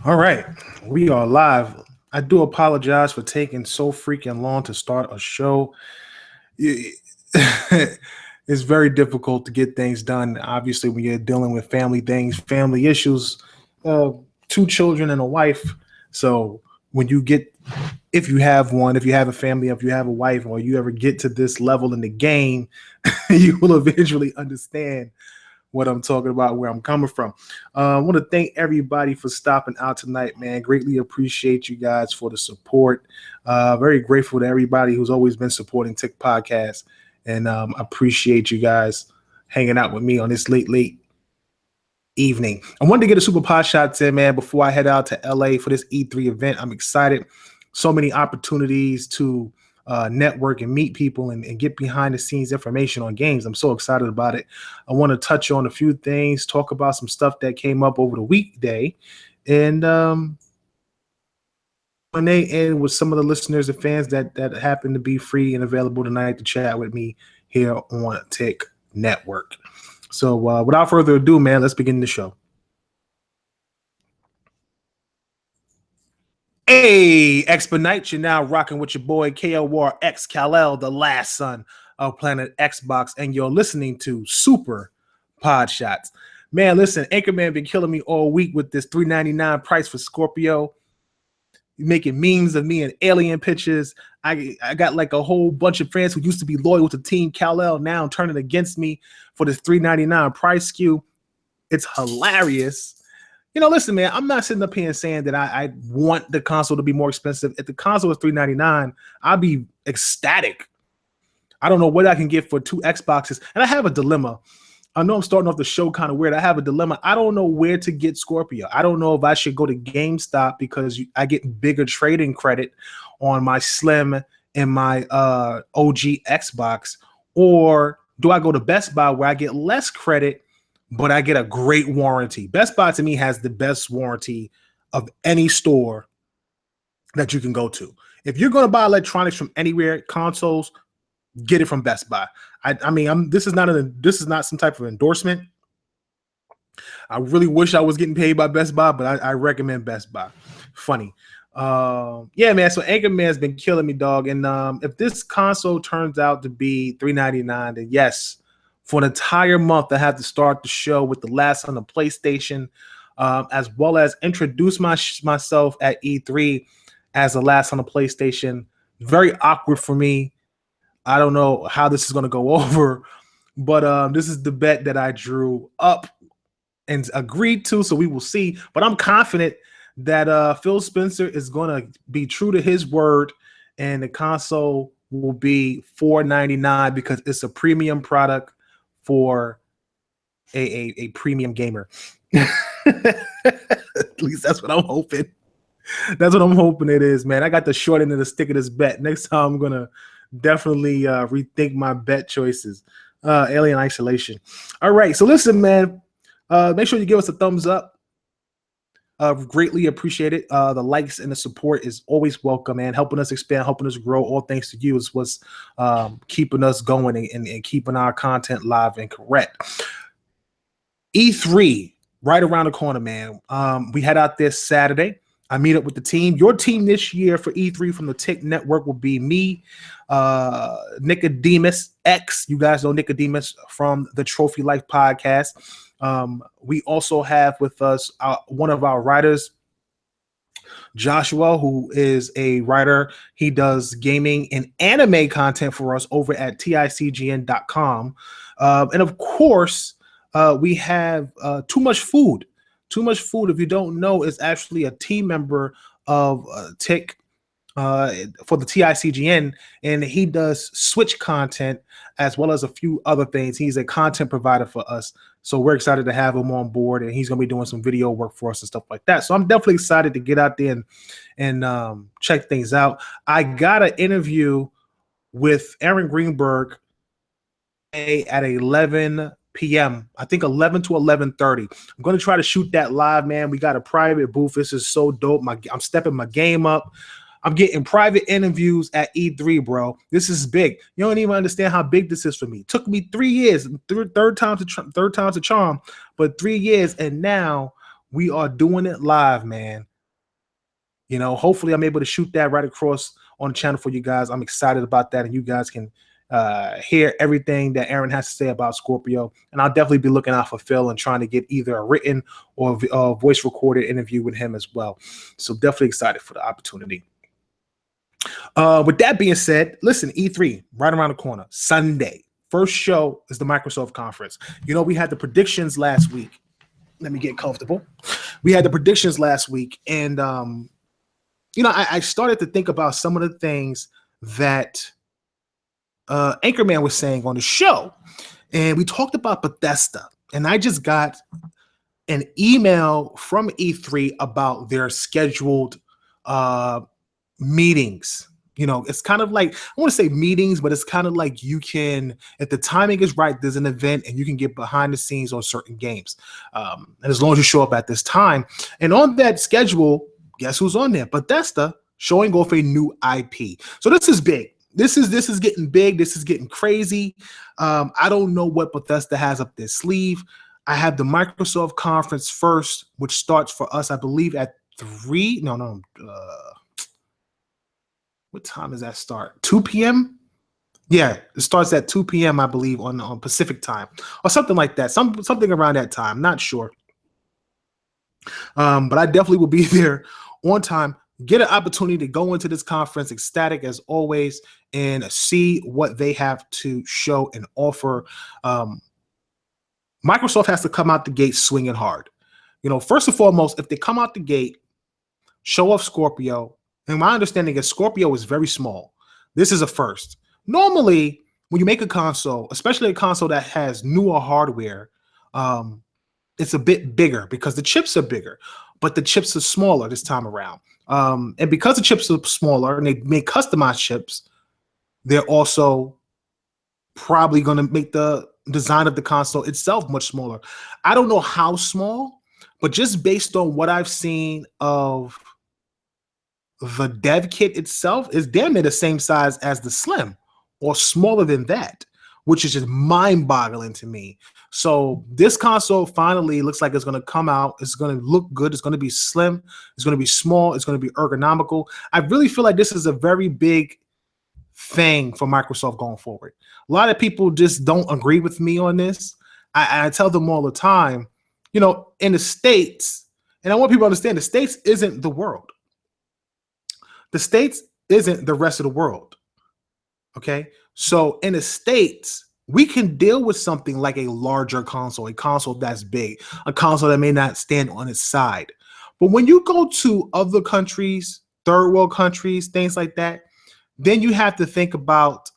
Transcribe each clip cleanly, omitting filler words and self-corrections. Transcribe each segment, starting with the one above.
All right, we are live. I do apologize for taking so freaking long to start a show. It's very difficult to get things done. Obviously, when you're dealing with family things, family issues, uh, two children and a wife. So when you get, if you have one, if you have a family, if you have a wife, or you ever get to this level in the game, you will eventually understand what I'm talking about, where I'm coming from. I want to thank everybody for stopping out tonight, man. Greatly appreciate you guys for the support. Very grateful to everybody who's always been supporting Tick Podcast, and appreciate you guys hanging out with me on this late evening. I wanted to get a super Podshots in, man, before I head out to LA for this E3 event. I'm excited. So many opportunities to network and meet people and get behind the scenes information on games. I'm so excited about it. I want to touch on a few things, talk about some stuff that came up over the weekday, and when they end with some of the listeners and fans that happen to be free and available tonight to chat with me here on Tick Network. So without further ado, man, let's begin the show. Hey, Expedite, you're now rocking with your boy KOR X Kal-El, the last son of Planet Xbox, and you're listening to Super Podshots. Man, listen, Anchorman been killing me all week with this $3.99 price for Scorpio. Making memes of me and alien pictures. I got like a whole bunch of friends who used to be loyal to Team Kal-El now turning against me for this $3.99 price SKU. It's hilarious. You know, listen, man, I'm not sitting up here and saying that I want the console to be more expensive. If the console is $3.99, I'll be ecstatic. I don't know what I can get for two Xboxes. And I have a dilemma. I know I'm starting off the show kind of weird. I have a dilemma. I don't know where to get Scorpio. I don't know if I should go to GameStop because I get bigger trading credit on my Slim and my OG Xbox, or do I go to Best Buy where I get less credit but I get a great warranty? Best Buy to me has the best warranty of any store that you can go to. If you're going to buy electronics from anywhere, consoles, get it from Best Buy. I mean, this is not some type of endorsement. I really wish I was getting paid by Best Buy, but I recommend Best Buy. Funny. Yeah, man. So Anchorman's been killing me, dog. And if this console turns out to be $3.99, then yes, for an entire month, I have to start the show with the last on the PlayStation, as well as introduce myself at E3 as the last on the PlayStation. Very awkward for me. I don't know how this is going to go over, but this is the bet that I drew up and agreed to, so we will see. But I'm confident that Phil Spencer is going to be true to his word, and the console will be $4.99 because it's a premium product for a premium gamer. At least that's what I'm hoping. That's what I'm hoping it is, man. I got the short end of the stick of this bet. Next time I'm going to definitely rethink my bet choices. Alien Isolation. All right. So listen, man, make sure you give us a thumbs up. Greatly appreciate it. The likes and the support is always welcome, man. Helping us expand, helping us grow. All thanks to you is what's keeping us going and keeping our content live and correct. E3, right around the corner, man. We head out this Saturday. I meet up with the team. Your team this year for E3 from the Tick Network will be me, Nicodemus X. You guys know Nicodemus from the Trophy Life podcast. We also have with us one of our writers, Joshua, who is a writer. He does gaming and anime content for us over at ticgn.com. And of course, we have Too Much Food. Too Much Food, if you don't know, is actually a team member of Tick for the TICGN, and he does Switch content as well as a few other things. He's a content provider for us, so we're excited to have him on board, and he's going to be doing some video work for us and stuff like that. So I'm definitely excited to get out there and check things out. I got an interview with Aaron Greenberg at 11 p.m. I think 11 to 11:30. I'm going to try to shoot that live, man. We got a private booth. This is so dope. I'm stepping my game up. I'm getting private interviews at E3, bro. This is big. You don't even understand how big this is for me. It took me 3 years, third time's a charm, but 3 years, and now We are doing it live, man. You know, hopefully I'm able to shoot that right across on the channel for you guys. I'm excited about that, and you guys can hear everything that Aaron has to say about Scorpio. And I'll definitely be looking out for Phil and trying to get either a written or a voice recorded interview with him as well. So definitely excited for the opportunity. With that being said, listen, E3 right around the corner, Sunday. First show is the Microsoft conference. You know, we had the predictions last week. Let me get comfortable. We had the predictions last week, and you know, I started to think about some of the things that Anchorman was saying on the show, and we talked about Bethesda, and I just got an email from E3 about their scheduled meetings. You know, it's kind of like, I want to say meetings, but it's kind of like you can, if the timing is right, there's an event and you can get behind the scenes on certain games. And as long as you show up at this time. And on that schedule, guess who's on there? Bethesda showing off a new IP. So this is big. This is getting big. This is getting crazy. I don't know what Bethesda has up their sleeve. I have the Microsoft conference first, which starts for us, I believe, at 3. What time does that start? 2 p.m.? Yeah, it starts at 2 p.m., I believe, on Pacific time or something like that. Something around that time. Not sure. But I definitely will be there on time. Get an opportunity to go into this conference ecstatic as always and see what they have to show and offer. Microsoft has to come out the gate swinging hard. You know, first and foremost, if they come out the gate, show off Scorpio. And my understanding is Scorpio is very small. This is a first. Normally, when you make a console, especially a console that has newer hardware, it's a bit bigger because the chips are bigger, but the chips are smaller this time around. And because the chips are smaller and they make customized chips, they're also probably going to make the design of the console itself much smaller. I don't know how small, but just based on what I've seen of the dev kit itself is damn near the same size as the Slim or smaller than that, which is just mind-boggling to me. So this console finally looks like it's going to come out. It's going to look good. It's going to be slim. It's going to be small. It's going to be ergonomical. I really feel like this is a very big thing for Microsoft going forward. A lot of people just don't agree with me on this. I tell them all the time, you know, in the States, and I want people to understand the States isn't the world. The States isn't the rest of the world. Okay. So in the States, we can deal with something like a larger console, a console that's big, a console that may not stand on its side. But when you go to other countries, third world countries, things like that, then you have to think about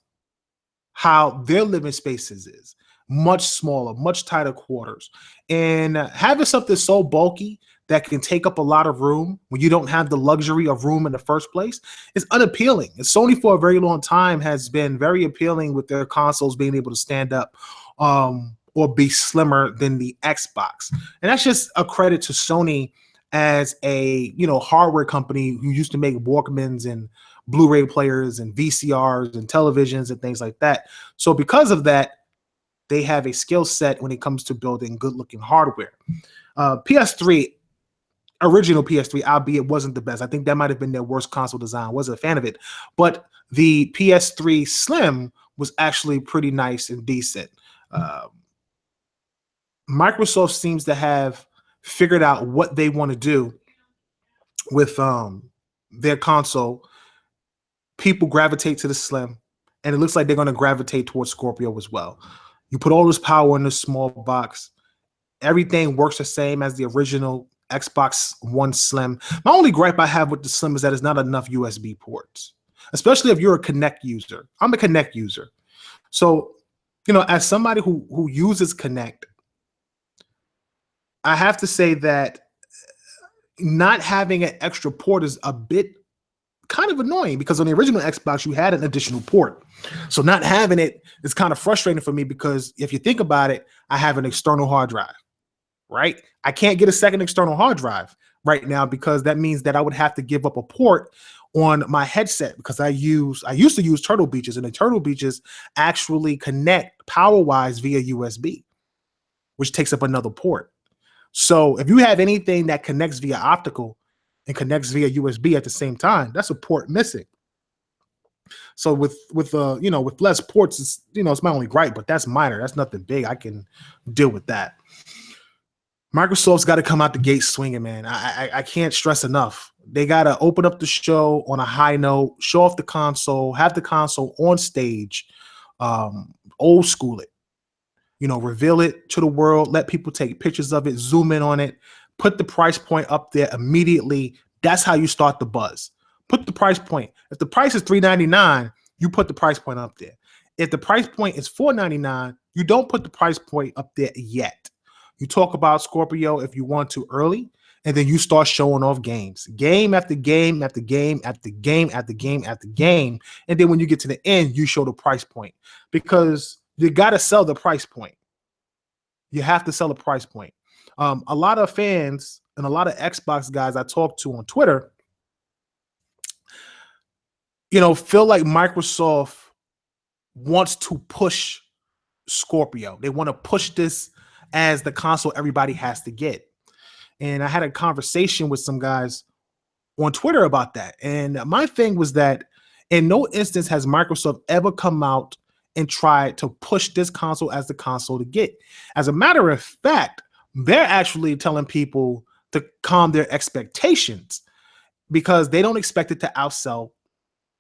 how their living spaces is much smaller, much tighter quarters. And having something so bulky that can take up a lot of room when you don't have the luxury of room in the first place is unappealing. And Sony for a very long time has been very appealing with their consoles being able to stand up or be slimmer than the Xbox. And that's just a credit to Sony as a, you know, hardware company who used to make Walkmans and Blu-ray players and VCRs and televisions and things like that. So because of that, they have a skill set when it comes to building good-looking hardware. PS3, original PS3, albeit wasn't the best. I think that might have been their worst console design. Wasn't a fan of it. But the PS3 Slim was actually pretty nice and decent. Microsoft seems to have figured out what they want to do with their console. People gravitate to the Slim, and it looks like they're going to gravitate towards Scorpio as well. You put all this power in this small box. Everything works the same as the original Xbox One Slim. My only gripe I have with the Slim is that it's not enough USB ports, especially if you're a Kinect user. I'm a Kinect user. So, you know, as somebody who uses Kinect, I have to say that not having an extra port is a bit kind of annoying because on the original Xbox, you had an additional port. So not having it is kind of frustrating for me because if you think about it, I have an external hard drive, right? I can't get a second external hard drive right now because that means that I would have to give up a port on my headset because I used to use Turtle Beaches, and the Turtle Beaches actually connect power-wise via USB, which takes up another port. So if you have anything that connects via optical and connects via USB at the same time, that's a port missing. So with with less ports, it's my only gripe, but that's minor. That's nothing big. I can deal with that. Microsoft's got to come out the gate swinging, man. I can't stress enough. They got to open up the show on a high note, show off the console, have the console on stage, old school it, reveal it to the world, let people take pictures of it, zoom in on it, put the price point up there immediately. That's how you start the buzz. Put the price point. If the price is $399, you put the price point up there. If the price point is $499, you don't put the price point up there yet. You talk about Scorpio if you want to early, and then you start showing off games, game after game after game after game after game after game. And then when you get to the end, you show the price point, because you got to sell the price point. You have to sell the price point. A lot of fans and a lot of Xbox guys I talk to on Twitter, feel like Microsoft wants to push Scorpio. They want to push this as the console everybody has to get. And I had a conversation with some guys on Twitter about that. And my thing was that in no instance has Microsoft ever come out and tried to push this console as the console to get. As a matter of fact, they're actually telling people to calm their expectations, because they don't expect it to outsell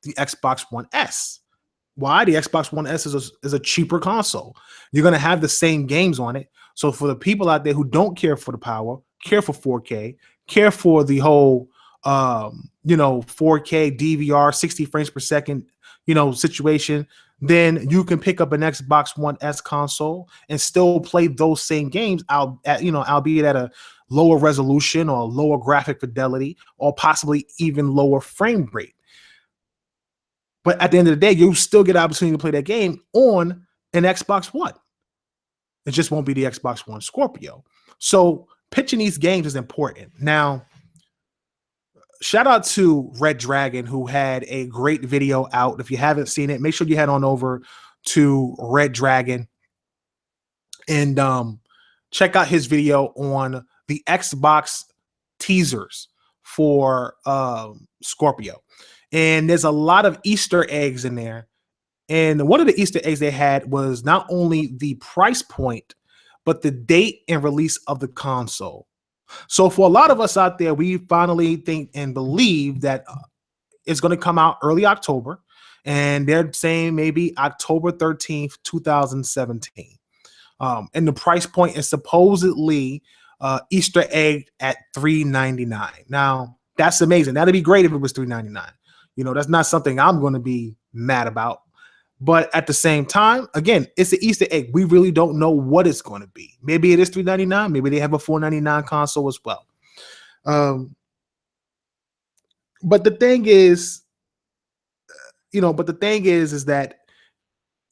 the Xbox One S. Why? The Xbox One S is a cheaper console. You're going to have the same games on it. So for the people out there who don't care for the power, care for 4K, care for the whole 4K DVR 60 frames per second situation, then you can pick up an Xbox One S console and still play those same games albeit at a lower resolution or lower graphic fidelity, or possibly even lower frame rate. But at the end of the day, you still get the opportunity to play that game on an Xbox One. It just won't be the Xbox One Scorpio. So pitching these games is important. Now, shout out to Red Dragon, who had a great video out. If you haven't seen it, make sure you head on over to Red Dragon and check out his video on the Xbox teasers for Scorpio. And there's a lot of Easter eggs in there. And one of the Easter eggs they had was not only the price point, but the date and release of the console. So for a lot of us out there, we finally think and believe that it's going to come out early October. And they're saying maybe October 13th, 2017. And the price point is supposedly Easter egg at $399. Now, that's amazing. That'd be great if it was $399. That's not something I'm going to be mad about. But at the same time, again, it's an Easter egg. We really don't know what it's going to be. Maybe it is $399. Maybe they have a $499 console as well. But the thing is, is that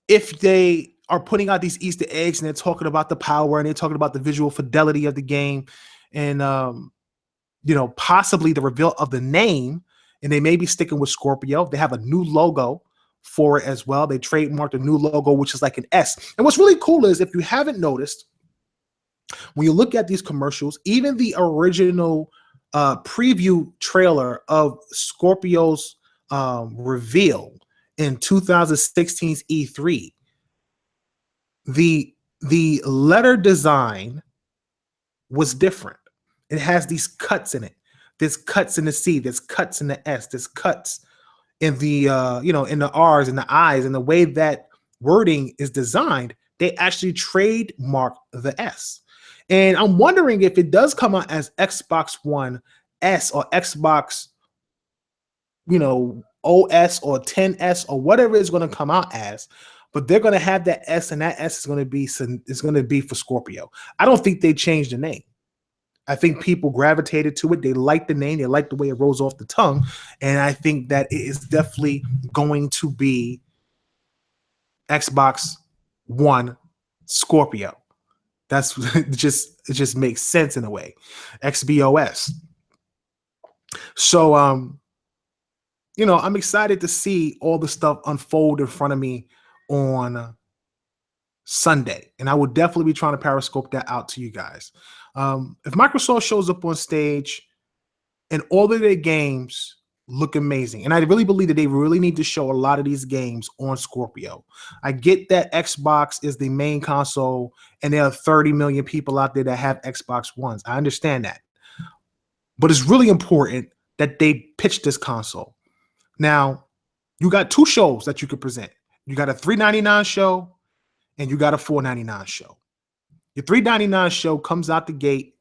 if they are putting out these Easter eggs and they're talking about the power and they're talking about the visual fidelity of the game and, possibly the reveal of the name, and they may be sticking with Scorpio. They have a new logo for it as well. They trademarked a new logo, which is like an S. And what's really cool is, if you haven't noticed, when you look at these commercials, even the original preview trailer of Scorpio's reveal in 2016's E3, the letter design was different. It has these cuts in it. There's cuts in the C, there's cuts in the S, there's cuts in the in the R's and the I's, and the way that wording is designed, they actually trademark the S. And I'm wondering if it does come out as Xbox One S or Xbox, OS or 10S or whatever it's going to come out as, but they're going to have that S, and that S is going to be for Scorpio. I don't think they changed the name. I think people gravitated to it. They like the name. They like the way it rolls off the tongue. And I think that it is definitely going to be Xbox One Scorpio. It just makes sense in a way. XBOS. So, I'm excited to see all the stuff unfold in front of me on Sunday. And I will definitely be trying to Periscope that out to you guys. If Microsoft shows up on stage and all of their games look amazing, and I really believe that they really need to show a lot of these games on Scorpio. I get that Xbox is the main console and there are 30 million people out there that have Xbox Ones. I understand that. But it's really important that they pitch this console. Now, you got two shows that you could present. You got a $3.99 show and you got a $4.99 show. Your $3.99 show comes out the gate.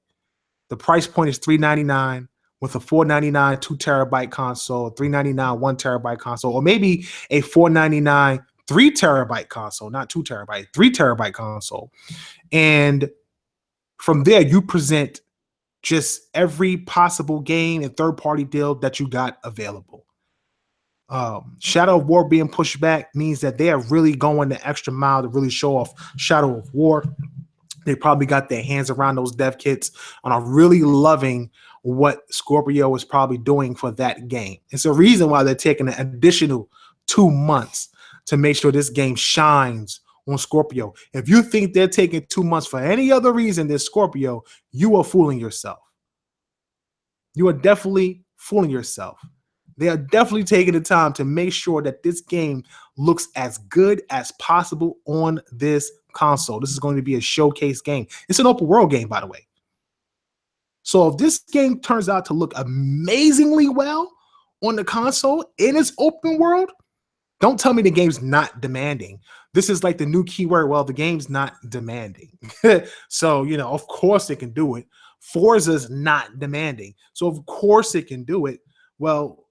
The price point is $3.99 with a $4.99 2 terabyte console, $3.99 1 terabyte console, or maybe a $4.99 3 terabyte console, not 2 terabyte, 3 terabyte console. And from there, you present just every possible game and third-party deal that you got available. Shadow of War being pushed back means that they are really going the extra mile to really show off Shadow of War. They probably got their hands around those dev kits and are really loving what Scorpio is probably doing for that game. It's a reason why they're taking an additional 2 months to make sure this game shines on Scorpio. If you think they're taking 2 months for any other reason than Scorpio, you are fooling yourself. You are definitely fooling yourself. They are definitely taking the time to make sure that this game looks as good as possible on this console. This is going to be a showcase game. It's an open world game, by the way. So if this game turns out to look amazingly well on the console in its open world, don't tell me the game's not demanding. This is like the new keyword. Well, the game's not demanding. So, of course it can do it. Forza's not demanding. So, of course it can do it. Well,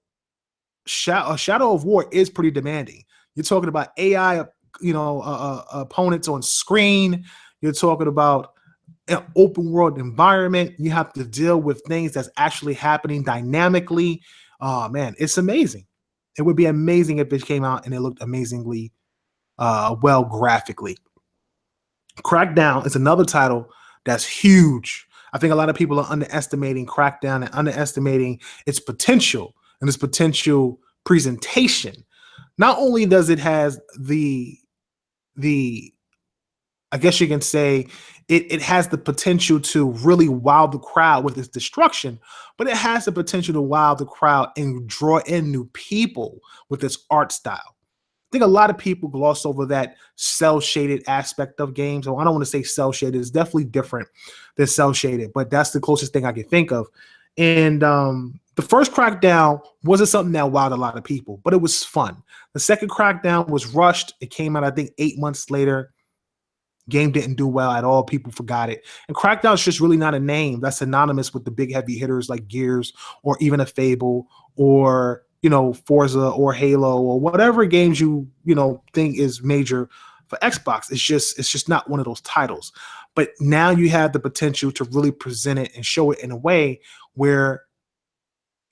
Shadow of War is pretty demanding. You're talking about AI, opponents on screen. You're talking about an open world environment. You have to deal with things that's actually happening dynamically. Oh, man, it's amazing. It would be amazing if it came out and it looked amazingly well graphically. Crackdown is another title that's huge. I think a lot of people are underestimating Crackdown and underestimating its potential and its potential presentation. Not only does it has the I guess you can say it has the potential to really wow the crowd with its destruction, but it has the potential to wow the crowd and draw in new people with its art style. I think a lot of people gloss over that cel-shaded aspect of games. So I don't want to say cel-shaded. It's definitely different than cel-shaded, but that's the closest thing I can think of. And the first Crackdown wasn't something that wowed a lot of people, but it was fun. The second Crackdown was rushed. It came out, I think, 8 months later. Game didn't do well at all. People forgot it. And Crackdown is just really not a name that's synonymous with the big heavy hitters like Gears or even a Fable or, Forza or Halo or whatever games you think is major for Xbox. It's just not one of those titles. But now you have the potential to really present it and show it in a way where,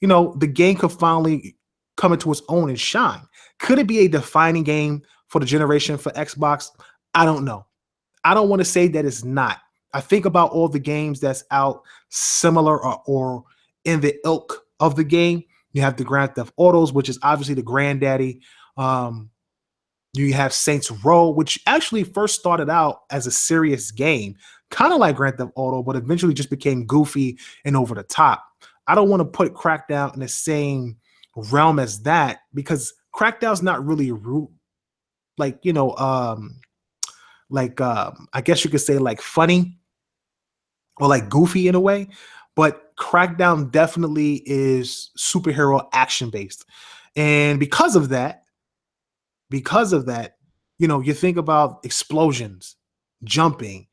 the game could finally come into its own and shine. Could it be a defining game for the generation for Xbox? I don't know. I don't want to say that it's not. I think about all the games that's out similar or in the ilk of the game. You have the Grand Theft Autos, which is obviously the granddaddy. You have Saints Row, which actually first started out as a serious game, kind of like Grand Theft Auto, but eventually just became goofy and over the top. I don't want to put Crackdown in the same realm as that because Crackdown's not really I guess you could say like funny or like goofy in a way, but Crackdown definitely is superhero action based. And because of that, you think about explosions, jumping,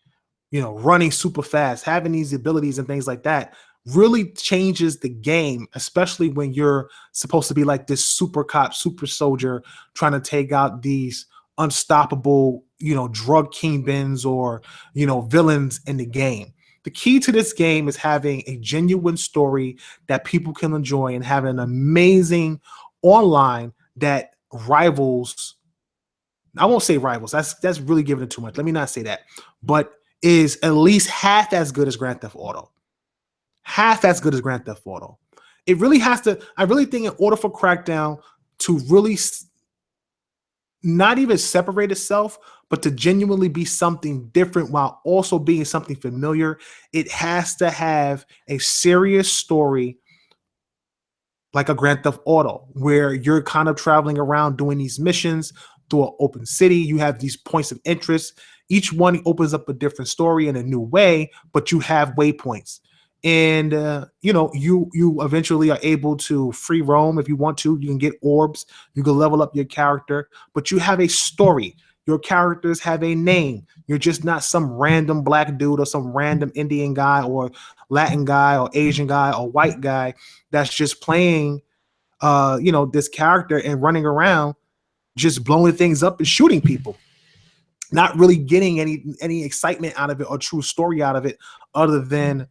running super fast, having these abilities and things like that really changes the game, especially when you're supposed to be like this super cop, super soldier trying to take out these unstoppable, drug kingpins or, villains in the game. The key to this game is having a genuine story that people can enjoy and having an amazing online that rivals. I won't say rivals. That's really giving it too much. Let me not say that, but is at least half as good as Grand Theft Auto. Half as good as Grand Theft Auto. It really has to. I really think in order for Crackdown to really not even separate itself, but to genuinely be something different while also being something familiar, it has to have a serious story like a Grand Theft Auto, where you're kind of traveling around doing these missions through an open city. You have these points of interest. Each one opens up a different story in a new way, but you have waypoints. And you eventually are able to free roam if you want to. You can get orbs. You can level up your character, but you have a story. Your characters have a name. You're just not some random black dude or some random Indian guy or Latin guy or Asian guy or white guy that's just playing this character and running around just blowing things up and shooting people, not really getting any excitement out of it or true story out of it, other than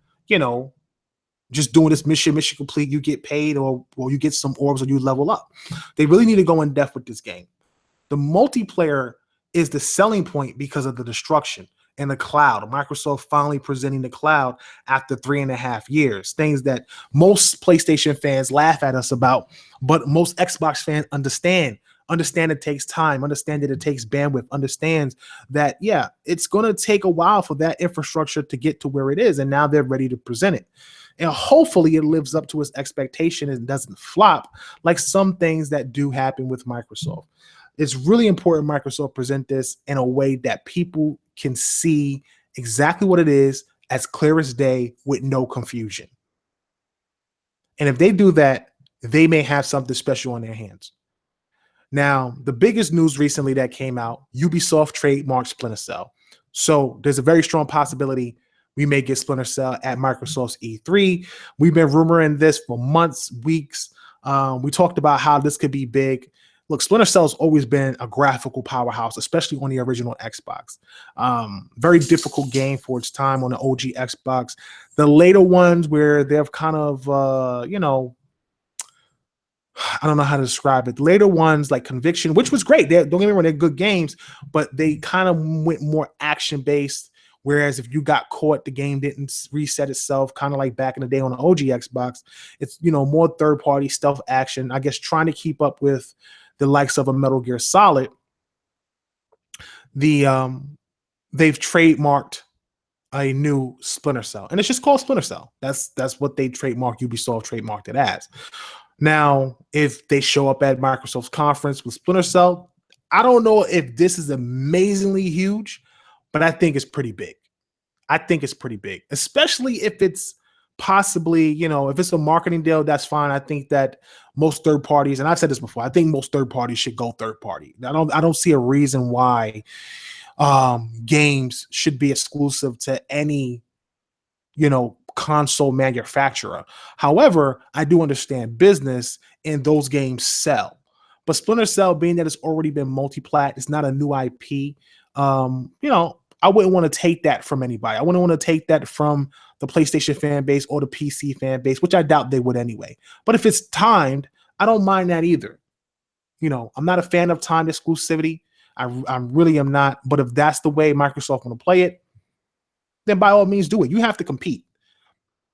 just doing this mission complete, you get paid, or you get some orbs, or you level up. They really need to go in depth with this game. The multiplayer is the selling point because of the destruction and the cloud. Microsoft finally presenting the cloud after 3.5 years, things that most PlayStation fans laugh at us about, but most Xbox fans understand it takes time, understand that it takes bandwidth, understands that, yeah, it's going to take a while for that infrastructure to get to where it is. And now they're ready to present it. And hopefully it lives up to its expectation and doesn't flop like some things that do happen with Microsoft. It's really important Microsoft present this in a way that people can see exactly what it is as clear as day with no confusion. And if they do that, they may have something special on their hands. Now, the biggest news recently that came out, Ubisoft trademarked Splinter Cell. So there's a very strong possibility we may get Splinter Cell at Microsoft's E3. We've been rumoring this for months, weeks. We talked about how this could be big. Look, Splinter Cell has always been a graphical powerhouse, especially on the original Xbox. Very difficult game for its time on the OG Xbox. The later ones where they've kind of, I don't know how to describe it. The later ones like Conviction, which was great. Don't get me wrong, they're good games, but they kind of went more action-based. Whereas if you got caught, the game didn't reset itself, kind of like back in the day on the OG Xbox. It's, more third-party stealth action, I guess, trying to keep up with the likes of a Metal Gear Solid. They've trademarked a new Splinter Cell, and it's just called Splinter Cell. That's what they trademarked. Ubisoft trademarked it as. Now, if they show up at Microsoft's conference with Splinter Cell, I don't know if this is amazingly huge, but I think it's pretty big. I think it's pretty big, especially if it's possibly, if it's a marketing deal, that's fine. I think that most third parties, and I've said this before, I think most third parties should go third party. I don't see a reason why games should be exclusive to any, console manufacturer. However, I do understand business and those games sell. But Splinter Cell, being that it's already been multi-plat, it's not a new IP. I wouldn't want to take that from anybody. I wouldn't want to take that from the PlayStation fan base or the PC fan base, which I doubt they would anyway. But if it's timed, I don't mind that either. I'm not a fan of timed exclusivity. I really am not. But if that's the way Microsoft want to play it, then by all means do it. You have to compete.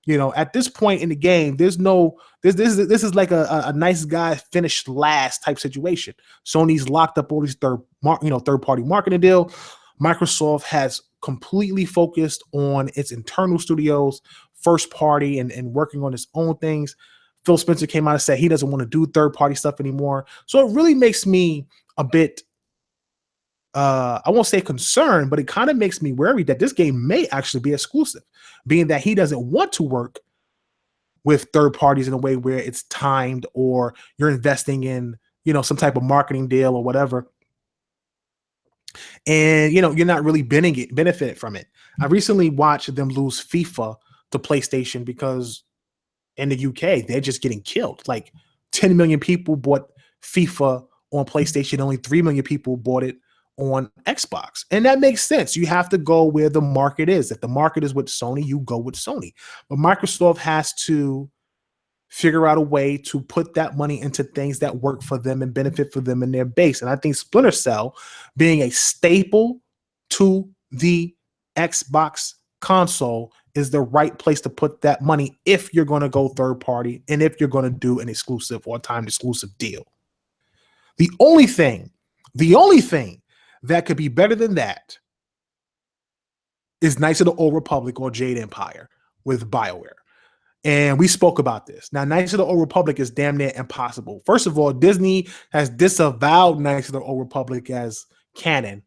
At this point in the game, there's no this is like a nice guy finished last type situation. Sony's locked up all these third party marketing deal. Microsoft has completely focused on its internal studios, first party, and working on its own things. Phil Spencer came out and said he doesn't want to do third party stuff anymore. So it really makes me a bit I won't say concerned, but it kind of makes me worried that this game may actually be exclusive, being that he doesn't want to work with third parties in a way where it's timed or you're investing in, some type of marketing deal or whatever. And, you're not really benefit from it. I recently watched them lose FIFA to PlayStation because in the UK, they're just getting killed. Like 10 million people bought FIFA on PlayStation. Only 3 million people bought it on Xbox. And that makes sense. You have to go where the market is. If the market is with Sony, you go with Sony. But Microsoft has to figure out a way to put that money into things that work for them and benefit for them in their base. And I think Splinter Cell, being a staple to the Xbox console, is the right place to put that money if you're going to go third party and if you're going to do an exclusive or timed exclusive deal. The only thing that could be better than that is Knights of the Old Republic or Jade Empire with BioWare. And we spoke about this. Now, Knights of the Old Republic is damn near impossible. First of all, Disney has disavowed Knights of the Old Republic as canon,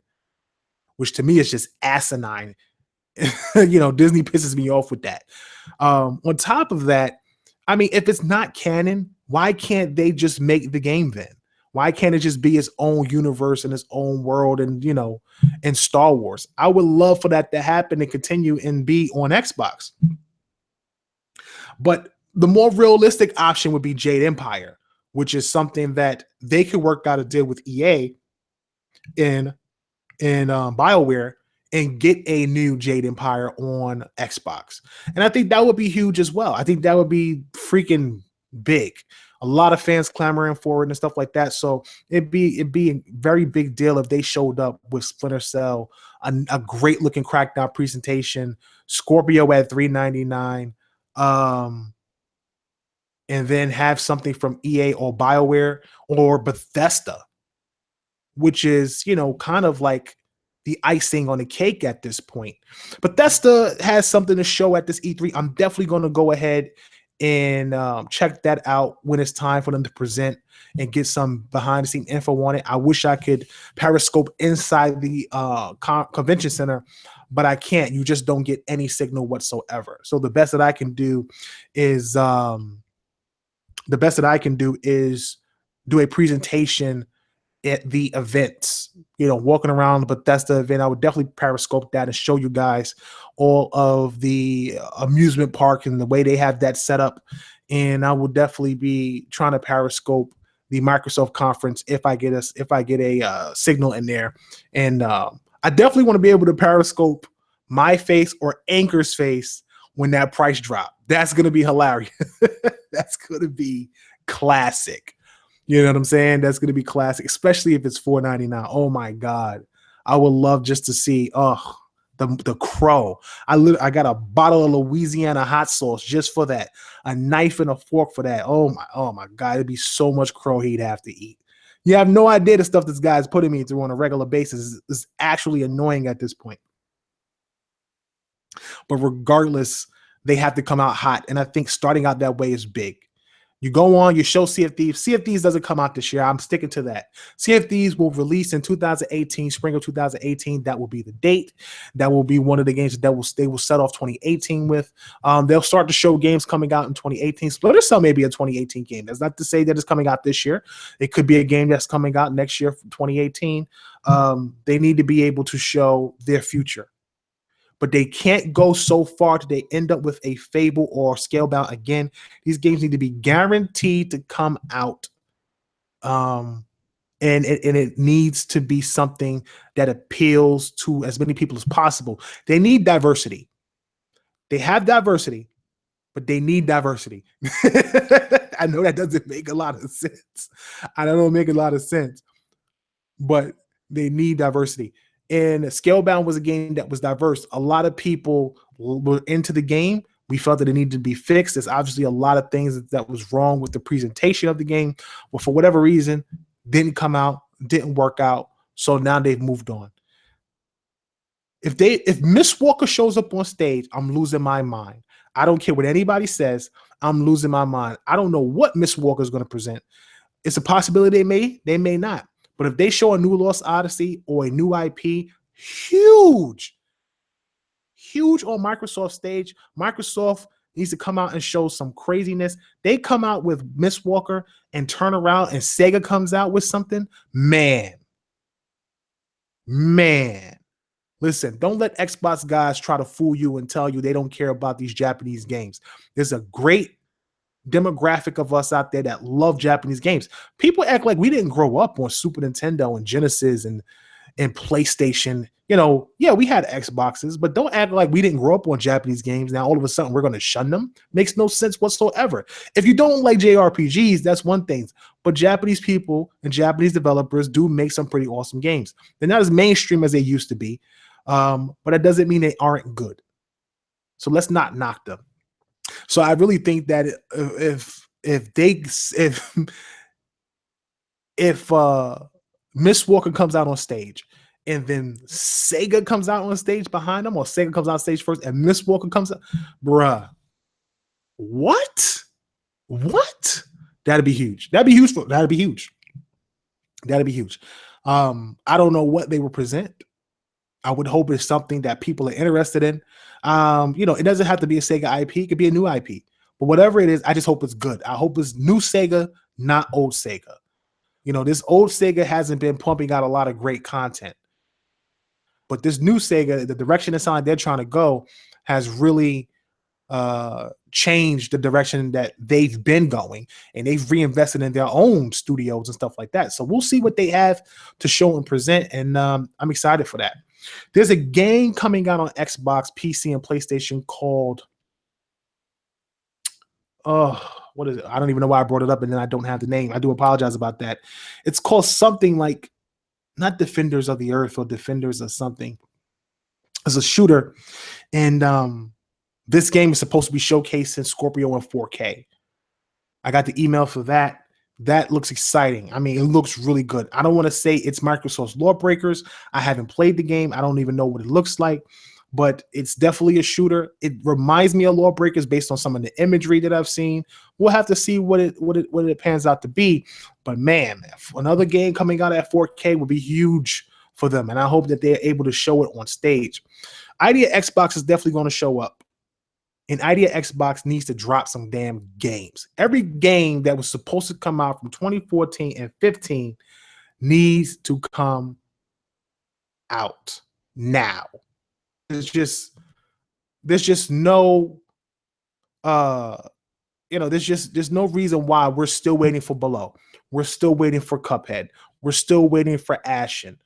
which to me is just asinine. Disney pisses me off with that. On top of that, I mean, if it's not canon, why can't they just make the game then? Why can't it just be its own universe and its own world and, in Star Wars? I would love for that to happen and continue and be on Xbox. But the more realistic option would be Jade Empire, which is something that they could work out a deal with EA in BioWare and get a new Jade Empire on Xbox. And I think that would be huge as well. I think that would be freaking big. A lot of fans clamoring for it and stuff like that. So it'd be a very big deal if they showed up with Splinter Cell, a great looking Crackdown presentation, Scorpio at $399, and then have something from EA or BioWare or Bethesda, which is, kind of like the icing on the cake at this point. Bethesda has something to show at this E3. I'm definitely going to go ahead and check that out when it's time for them to present and get some behind the scene info on it. I wish I could Periscope inside the convention center, but I can't. You just don't get any signal whatsoever. So the best that I can do is do a presentation at the events, walking around the Bethesda event. I would definitely Periscope that and show you guys all of the amusement park and the way they have that set up. And I will definitely be trying to Periscope the Microsoft conference if I get a signal in there. And I definitely want to be able to Periscope my face or Anchor's face when that price drop. That's going to be hilarious. That's going to be classic. You know what I'm saying? That's going to be classic, especially if it's $4.99. Oh my God. I would love just to see, the crow. I got a bottle of Louisiana hot sauce just for that, a knife and a fork for that. Oh my God. It'd be so much crow he'd have to eat. You have no idea the stuff this guy's putting me through on a regular basis is actually annoying at this point. But regardless, they have to come out hot. And I think starting out that way is big. You go on, you show Sea of Thieves. Sea of Thieves doesn't come out this year. I'm sticking to that. Sea of Thieves will release in 2018, spring of 2018. That will be the date. That will be one of the games that they will set off 2018 with. They'll start to show games coming out in 2018. Splinter Cell may be a 2018 game. That's not to say that it's coming out this year. It could be a game that's coming out next year, 2018. They need to be able to show their future. But they can't go so far that they end up with a Fable or Scalebound again. These games need to be guaranteed to come out. And it needs to be something that appeals to as many people as possible. They need diversity. They have diversity, but they need diversity. I know that doesn't make a lot of sense. I don't make a lot of sense, but they need diversity. And Scalebound was a game that was diverse. A lot of people were into the game. We felt that it needed to be fixed. There's obviously a lot of things that was wrong with the presentation of the game, but for whatever reason, didn't come out, didn't work out. So now they've moved on. If Miss Walker shows up on stage, I'm losing my mind. I don't care what anybody says. I'm losing my mind. I don't know what Miss Walker is going to present. It's a possibility they may not. But if they show a new Lost Odyssey or a new IP, huge on Microsoft stage, Microsoft needs to come out and show some craziness. They come out with Miss Walker and turn around and Sega comes out with something. Man. Listen, don't let Xbox guys try to fool you and tell you they don't care about these Japanese games. There's a great demographic of us out there that love Japanese games. People act like we didn't grow up on Super Nintendo and Genesis and PlayStation. Yeah, we had Xboxes, but don't act like we didn't grow up on Japanese games. Now all of a sudden we're going to shun them. Makes no sense whatsoever. If you don't like JRPGs, that's one thing. But Japanese people and Japanese developers do make some pretty awesome games. They're not as mainstream as they used to be, but that doesn't mean they aren't good. So let's not knock them. So I really think that if Miss Walker comes out on stage and then Sega comes out on stage behind them, or Sega comes out stage first, and Miss Walker comes out, bruh. What? What? That'd be huge. That'd be huge. That'd be huge. That'd be huge. I don't know what they will present. I would hope it's something that people are interested in. It doesn't have to be a Sega IP. It could be a new IP. But whatever it is, I just hope it's good. I hope it's new Sega, not old Sega. This old Sega hasn't been pumping out a lot of great content. But this new Sega, the direction it's on they're trying to go has really changed the direction that they've been going, and they've reinvested in their own studios and stuff like that. So we'll see what they have to show and present, and I'm excited for that. There's a game coming out on Xbox, PC, and PlayStation called what is it? I don't even know why I brought it up, and then I don't have the name. I do apologize about that. It's called something like, not Defenders of the Earth or Defenders of something. It's a shooter, and this game is supposed to be showcasing Scorpio in 4K. I got the email for that. That looks exciting. I mean, it looks really good. I don't want to say it's Microsoft's Lawbreakers. I haven't played the game. I don't even know what it looks like, but it's definitely a shooter. It reminds me of Lawbreakers based on some of the imagery that I've seen. We'll have to see what it pans out to be. But man, another game coming out at 4K would be huge for them, and I hope that they're able to show it on stage. Idea Xbox is definitely going to show up. And Idea Xbox needs to drop some damn games. Every game that was supposed to come out from 2014 and 15 needs to come out now. There's just no there's no reason why we're still waiting for Below. We're still waiting for Cuphead. We're still waiting for Ashen.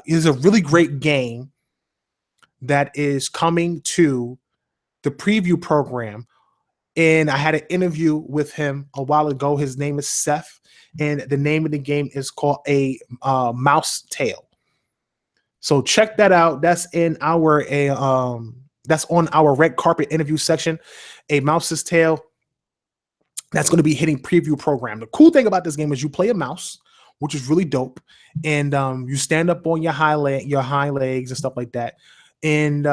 Is a really great game that is coming to the preview program, and I had an interview with him a while ago. His name is Seth, and the name of the game is called a Mouse Tale. So check that out. That's in our that's on our red carpet interview section. A Mouse's Tale. That's going to be hitting preview program. The cool thing about this game is you play a mouse, which is really dope, and you stand up on your hind legs and stuff like that. And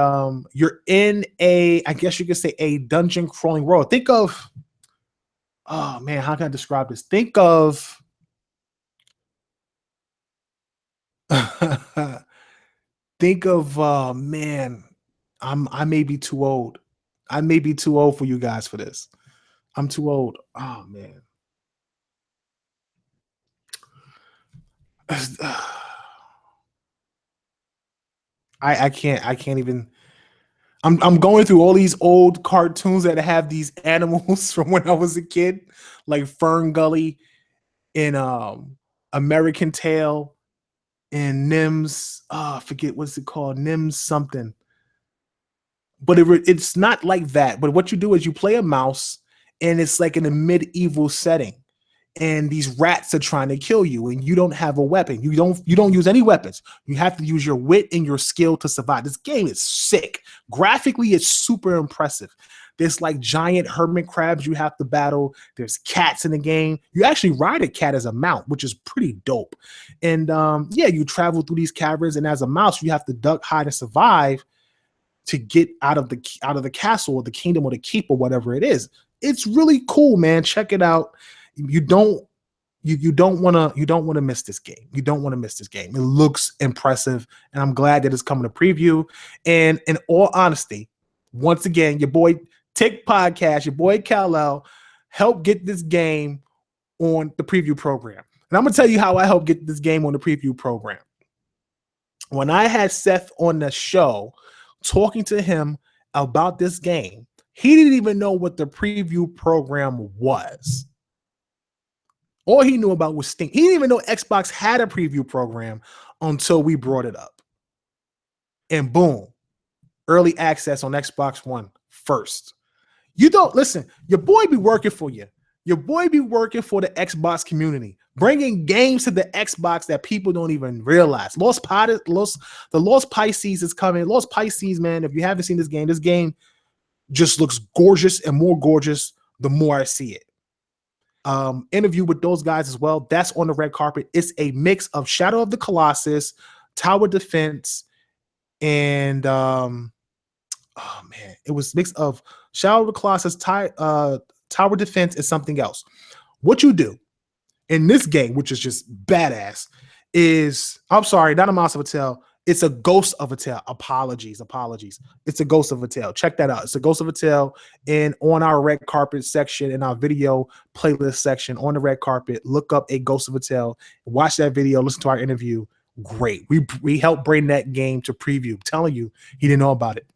you're in I guess you could say, a dungeon crawling world. Think of, oh man, how can I describe this? Think of, man, I may be too old. I may be too old for you guys for this. I'm too old. Oh man. I can't even. I'm going through all these old cartoons that have these animals from when I was a kid, like Fern Gully and American Tail and Nims. I forget what's it called, Nims something. But it's not like that. But what you do is you play a mouse, and it's like in a medieval setting, and these rats are trying to kill you, and you don't have a weapon. You don't use any weapons. You have to use your wit and your skill to survive. This game is sick. Graphically, it's super impressive. There's like giant hermit crabs you have to battle. There's cats in the game. You actually ride a cat as a mount, which is pretty dope. And you travel through these caverns, and as a mouse, you have to duck, hide, and survive to get out of the castle or the kingdom or the keep or whatever it is. It's really cool, man. Check it out. You don't want to miss this game. You don't want to miss this game. It looks impressive, and I'm glad that it's coming to preview. And in all honesty, once again, your boy Tick Podcast, your boy Kal-El, helped get this game on the preview program. And I'm gonna tell you how I helped get this game on the preview program. When I had Seth on the show talking to him about this game, he didn't even know what the preview program was. All he knew about was Steam. He didn't even know Xbox had a preview program until we brought it up. And boom, early access on Xbox One first. You don't listen, your boy be working for you. Your boy be working for the Xbox community, bringing games to the Xbox that people don't even realize. The Lost Pisces is coming. Lost Pisces, man, if you haven't seen this game just looks gorgeous and more gorgeous the more I see it. Interview with those guys as well. That's on the red carpet. It's a mix of Shadow of the Colossus, tower defense, and oh man, it was mix of Shadow of the Colossus, tower defense, and something else. What you do in this game, which is just badass, is I'm sorry, not a Mouse of a Tale. It's a Ghost of a Tale. Apologies. It's a Ghost of a Tale. Check that out. It's a Ghost of a Tale. And on our red carpet section, in our video playlist section, on the red carpet, look up a Ghost of a Tale. Watch that video. Listen to our interview. Great. We helped bring that game to preview. I'm telling you, he didn't know about it.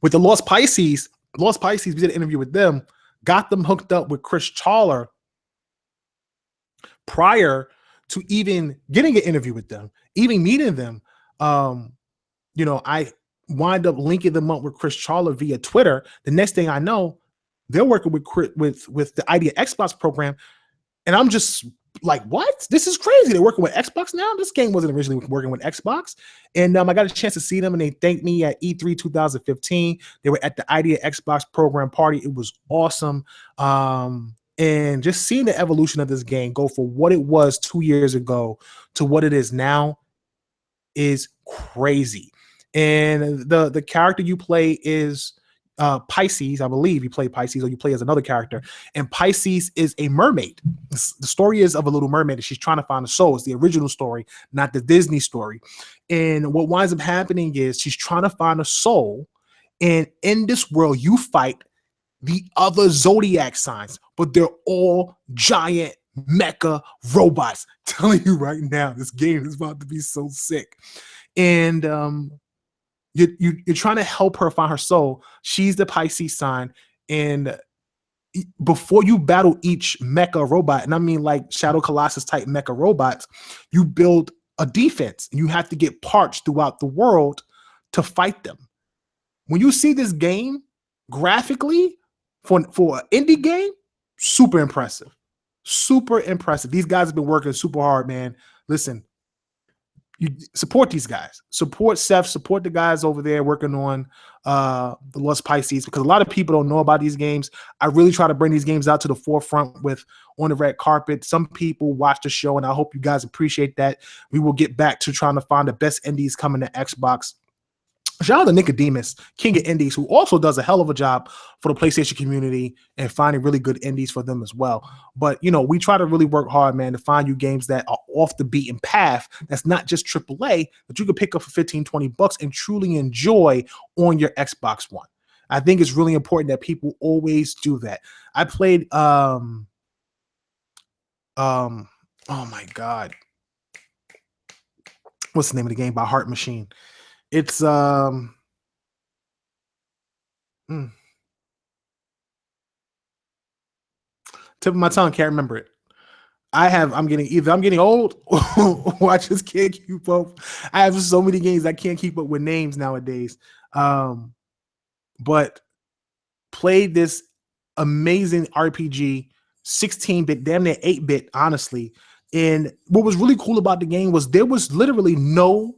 With the Lost Pisces, we did an interview with them. Got them hooked up with Chris Chawler prior to even getting an interview with them, even meeting them. I wind up linking them up with Chris Chawler via Twitter. The next thing I know, they're working with the Idea Xbox program, and I'm just like, what? This is crazy. They're working with Xbox now. This game wasn't originally working with Xbox, and I got a chance to see them, and they thanked me at E3 2015. They were at the Idea Xbox program party. It was awesome. And just seeing the evolution of this game go from what it was 2 years ago to what it is now is crazy. And the character you play is Pisces, I believe you play Pisces, or you play as another character. And Pisces is a mermaid. The story is of a little mermaid, and she's trying to find a soul. It's the original story, not the Disney story. And what winds up happening is she's trying to find a soul. And in this world, you fight the other zodiac signs, but they're all giant mecha robots. Telling you right now, this game is about to be so sick. And you're trying to help her find her soul. She's the Pisces sign, and before you battle each mecha robot, and I mean like Shadow Colossus type mecha robots, you build a defense, and you have to get parts throughout the world to fight them. When you see this game graphically, for an indie game, super impressive. These guys have been working super hard, man. Listen, you support these guys. Support Seth. Support the guys over there working on the Lost Pisces, because a lot of people don't know about these games. I really try to bring these games out to the forefront with on the red carpet. Some people watch the show, and I hope you guys appreciate that. We will get back to trying to find the best indies coming to Xbox. Shout out to Nicodemus, King of Indies, who also does a hell of a job for the PlayStation community and finding really good indies for them as well. But, we try to really work hard, man, to find you games that are off the beaten path. That's not just AAA, that you can pick up for $15-20 and truly enjoy on your Xbox One. I think it's really important that people always do that. I played, oh my God. What's the name of the game by Heart Machine? It's tip of my tongue, can't remember it. I'm getting old or I just can't keep up. I have so many games I can't keep up with names nowadays. But played this amazing RPG, 16-bit, damn near 8-bit, honestly. And what was really cool about the game was there was literally no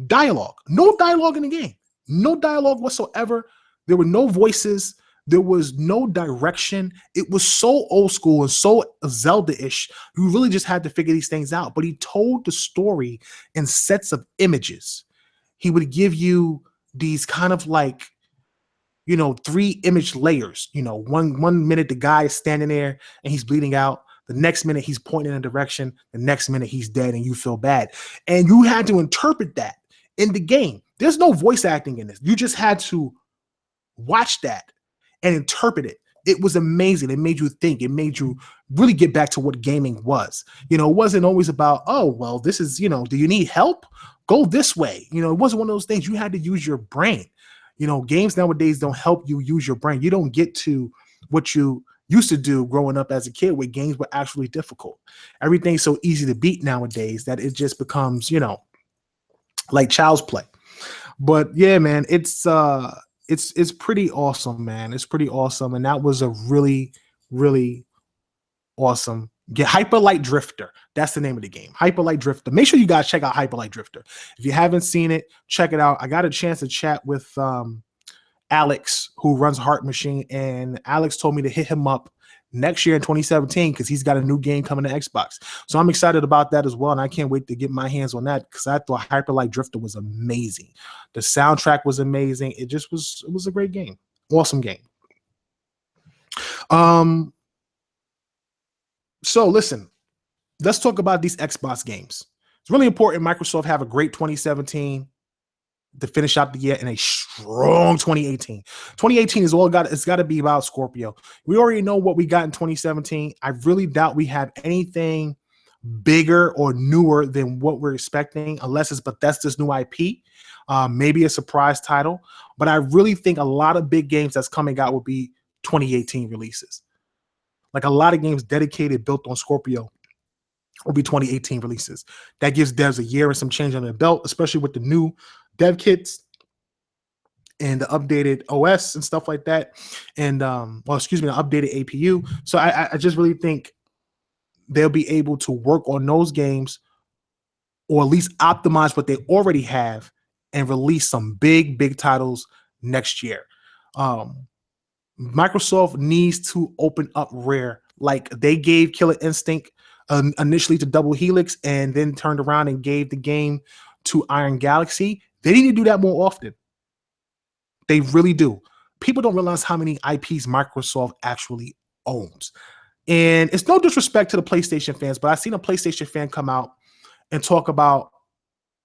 dialogue in the game. No dialogue whatsoever. There were no voices. There was no direction. It was so old school and so Zelda-ish. You really just had to figure these things out. But he told the story in sets of images. He would give you these kind of like, 3 image layers. One minute the guy is standing there and he's bleeding out. The next minute he's pointing in a direction. The next minute he's dead and you feel bad. And you had to interpret that in the game. There's no voice acting in this. You just had to watch that and interpret it. It was amazing. It made you think. It made you really get back to what gaming was. It wasn't always about, oh, well, this is, do you need help? Go this way. It wasn't one of those things. You had to use your brain. Games nowadays don't help you use your brain. You don't get to what you used to do growing up as a kid, where games were actually difficult. Everything's so easy to beat nowadays that it just becomes, like child's play. But yeah, man, it's pretty awesome, man. It's pretty awesome. And that was a really, really awesome game. Hyper Light Drifter. That's the name of the game. Hyper Light Drifter. Make sure you guys check out Hyper Light Drifter. If you haven't seen it, check it out. I got a chance to chat with Alex, who runs Heart Machine, and Alex told me to hit him up next year in 2017 because he's got a new game coming to Xbox. So I'm excited about that as well, and I can't wait to get my hands on that because I thought Hyper Light Drifter was amazing. The soundtrack was amazing. It was a great game, awesome game. So listen, let's talk about these Xbox games. It's really important Microsoft have a great 2017 to finish out the year in a strong 2018. 2018 is all it's got to be about Scorpio. We already know what we got in 2017. I really doubt we have anything bigger or newer than what we're expecting, unless it's Bethesda's new IP, maybe a surprise title. But I really think a lot of big games that's coming out will be 2018 releases. Like a lot of games dedicated, built on Scorpio will be 2018 releases. That gives devs a year and some change on their belt, especially with the new dev kits and the updated OS and stuff like that. And the updated APU. So I just really think they'll be able to work on those games or at least optimize what they already have and release some big titles next year. Microsoft needs to open up Rare. Like they gave Killer Instinct initially to Double Helix and then turned around and gave the game to Iron Galaxy. They need to do that more often. They really do. People don't realize how many IPs Microsoft actually owns. And it's no disrespect to the PlayStation fans, but I've seen a PlayStation fan come out and talk about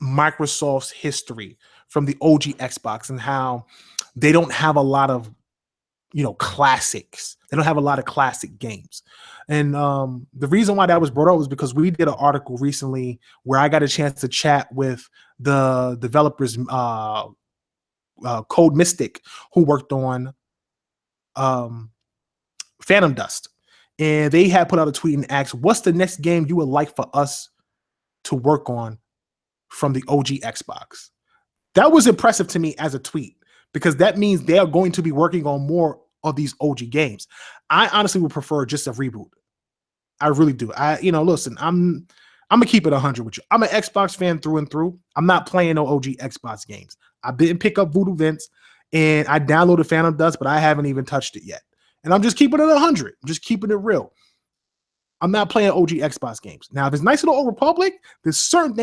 Microsoft's history from the OG Xbox and how they don't have a lot of classics. They don't have a lot of classic games. And the reason why that was brought up was because we did an article recently where I got a chance to chat with the developers, Code Mystic, who worked on Phantom Dust. And they had put out a tweet and asked, what's the next game you would like for us to work on from the OG Xbox? That was impressive to me as a tweet, because that means they are going to be working on more of these OG games. I honestly would prefer just a reboot. I really do. Listen, I'm gonna keep it 100 with you. I'm an Xbox fan through and through. I'm not playing no OG Xbox games. I didn't pick up Voodoo Vince, and I downloaded Phantom Dust, but I haven't even touched it yet. And I'm just keeping it 100. I'm just keeping it real. I'm not playing OG Xbox games. Now, if it's Knights of the Old Republic, there's certain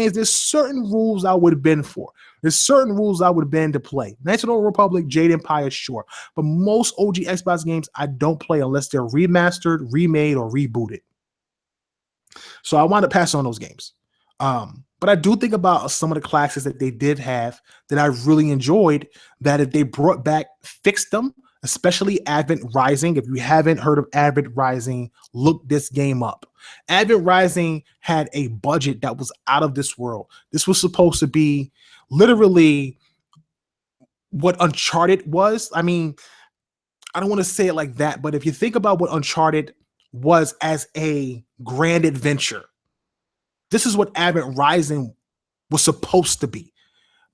rules I would have been for. There's certain rules I would have been to play. Knights of the Old Republic, Jade Empire, sure. But most OG Xbox games I don't play unless they're remastered, remade, or rebooted. So I want to pass on those games. But I do think about some of the classics that they did have that I really enjoyed, that if they brought back, fixed them, especially Advent Rising. If you haven't heard of Advent Rising, look this game up. Advent Rising had a budget that was out of this world. This was supposed to be literally what Uncharted was. I mean, I don't want to say it like that, but if you think about what Uncharted was as a grand adventure, this is what Advent Rising was supposed to be,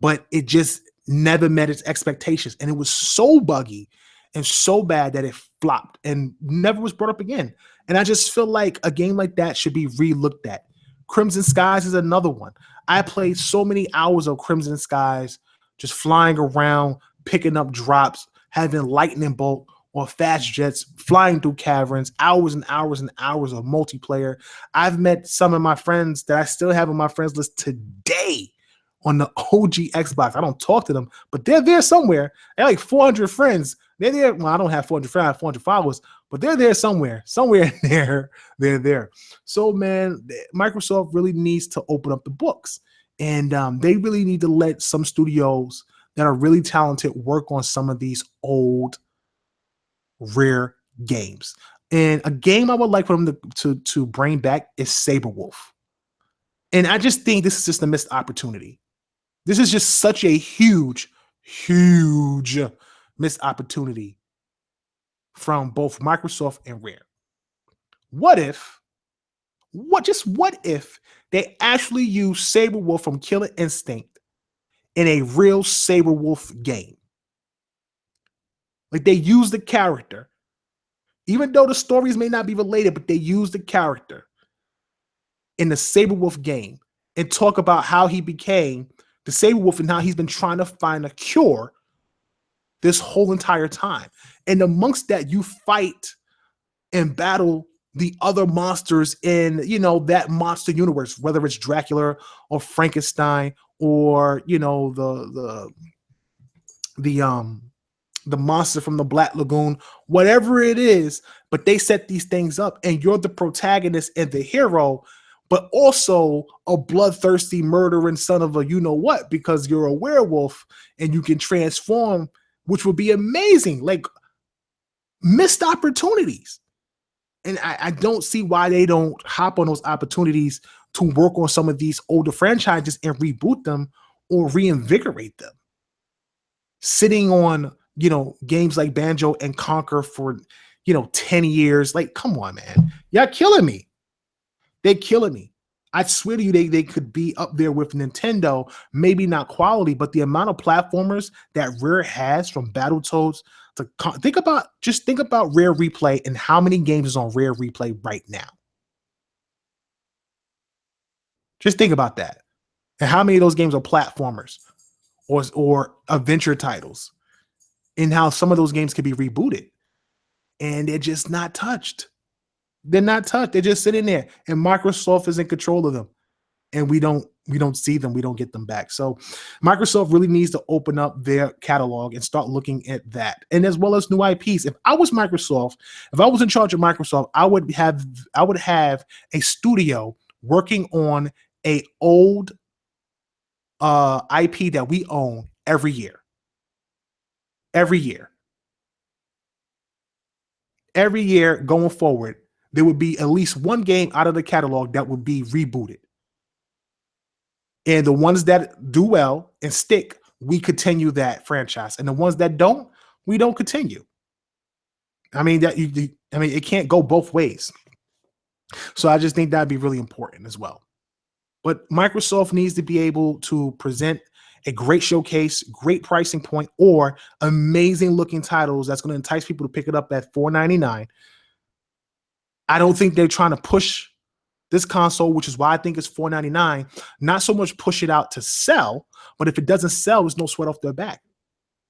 but it just never met its expectations. And it was so buggy and so bad that it flopped and never was brought up again. And I just feel like a game like that should be re-looked at. Crimson Skies is another one. I played so many hours of Crimson Skies, just flying around, picking up drops, having lightning bolt or fast jets, flying through caverns, hours and hours and hours of multiplayer. I've met some of my friends that I still have on my friends list today on the OG Xbox. I don't talk to them, but they're there somewhere. They're like 400 friends. They're there. Well, I don't have 400 friends, I have 400 followers, but they're there somewhere. Somewhere in there, they're there. So, man, Microsoft really needs to open up the books. And they really need to let some studios that are really talented work on some of these old, rare games. And a game I would like for them to bring back is Saberwolf. And I just think this is just a missed opportunity. This is just such a huge missed opportunity from both Microsoft and Rare. What if they actually use Saberwolf from Killer Instinct in a real Saberwolf game? Like they use the character, even though the stories may not be related, but they use the character in the Saberwolf game and talk about how he became the Saberwolf and how he's been trying to find a cure this whole entire time. And amongst that, you fight and battle the other monsters in, that monster universe, whether it's Dracula or Frankenstein or, the the monster from the Black Lagoon, whatever it is. But they set these things up, and you're the protagonist and the hero, but also a bloodthirsty murdering son of a what, because you're a werewolf and you can transform, which would be amazing. Like, missed opportunities. And I don't see why they don't hop on those opportunities to work on some of these older franchises and reboot them or reinvigorate them. Sitting on, games like Banjo and Conquer for, 10 years. Like, come on, man. Y'all killing me. They're killing me. I swear to you, they could be up there with Nintendo, maybe not quality, but the amount of platformers that Rare has, from Battletoads to think about Rare Replay and how many games is on Rare Replay right now. Just think about that. And how many of those games are platformers or adventure titles, and how some of those games can be rebooted and they're just not touched. They're not touched. They're just sitting there, and Microsoft is in control of them, and we don't see them. We don't get them back. So Microsoft really needs to open up their catalog and start looking at that, and as well as new IPs. If I was Microsoft, if I was in charge of Microsoft, I would have a studio working on a old IP that we own every year. Every year going forward, there would be at least one game out of the catalog that would be rebooted. And the ones that do well and stick, we continue that franchise. And the ones that don't, we don't continue. I mean, it can't go both ways. So I just think that'd be really important as well. But Microsoft needs to be able to present a great showcase, great pricing point, or amazing looking titles that's going to entice people to pick it up at $4.99. I don't think they're trying to push this console, which is why I think it's $4.99. Not so much push it out to sell, but if it doesn't sell, there's no sweat off their back,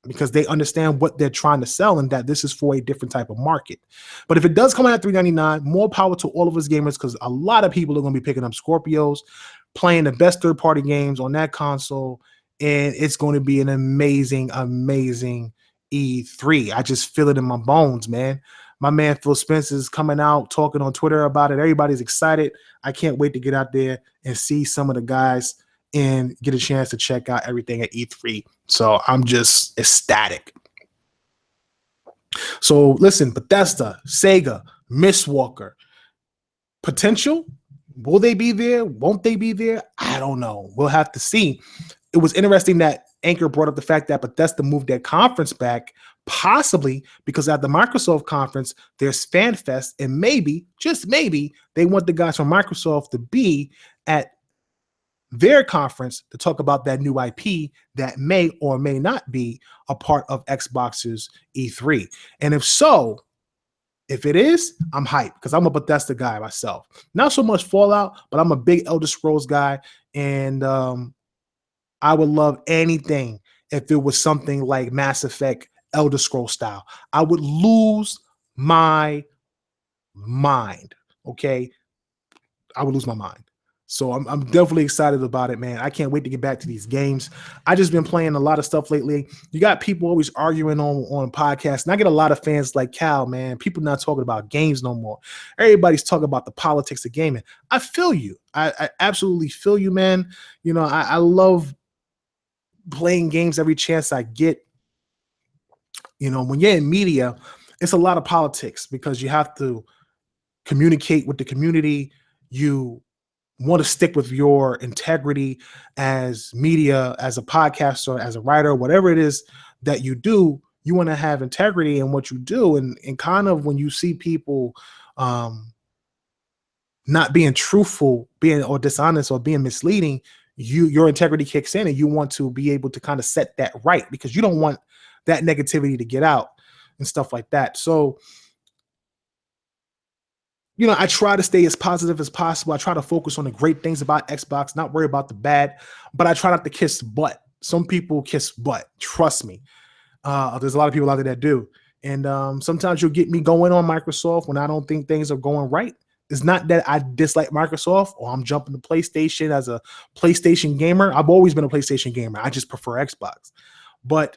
because they understand what they're trying to sell and that this is for a different type of market. But if it does come out at $3.99, more power to all of us gamers, because a lot of people are going to be picking up Scorpios, playing the best third-party games on that console, and it's going to be an amazing, amazing E3. I just feel it in my bones, man. My man Phil Spencer's coming out, talking on Twitter about it. Everybody's excited. I can't wait to get out there and see some of the guys and get a chance to check out everything at E3. So I'm just ecstatic. So listen, Bethesda, Sega, Mistwalker, potential. Will they be there? Won't they be there? I don't know. We'll have to see. It was interesting that Anchor brought up the fact that Bethesda moved their conference back, possibly because at the Microsoft conference, there's FanFest, and maybe, just maybe, they want the guys from Microsoft to be at their conference to talk about that new IP that may or may not be a part of Xbox's E3. And if so, if it is, I'm hyped, because I'm a Bethesda guy myself. Not so much Fallout, but I'm a big Elder Scrolls guy, and I would love anything if it was something like Mass Effect, Elder Scrolls style. I would lose my mind, okay? I would lose my mind. So I'm definitely excited about it, man. I can't wait to get back to these games. I just been playing a lot of stuff lately. You got people always arguing on podcasts, and I get a lot of fans like, Cal, man, people not talking about games no more. Everybody's talking about the politics of gaming. I feel you. I absolutely feel you, man. You know, I love playing games every chance I get. You know, when you're in media, it's a lot of politics because you have to communicate with the community. You want to stick with your integrity as media, as a podcaster, as a writer, whatever it is that you do. You want to have integrity in what you do. And kind of when you see people not being truthful, being or dishonest or being misleading, your integrity kicks in, and you want to be able to kind of set that right, because you don't want that negativity to get out and stuff like that. So, you know, I try to stay as positive as possible. I try to focus on the great things about Xbox, not worry about the bad, but I try not to kiss butt. Some people kiss butt. Trust me. There's a lot of people out there that do. And sometimes you'll get me going on Microsoft when I don't think things are going right. It's not that I dislike Microsoft or I'm jumping to PlayStation as a PlayStation gamer. I've always been a PlayStation gamer. I just prefer Xbox. But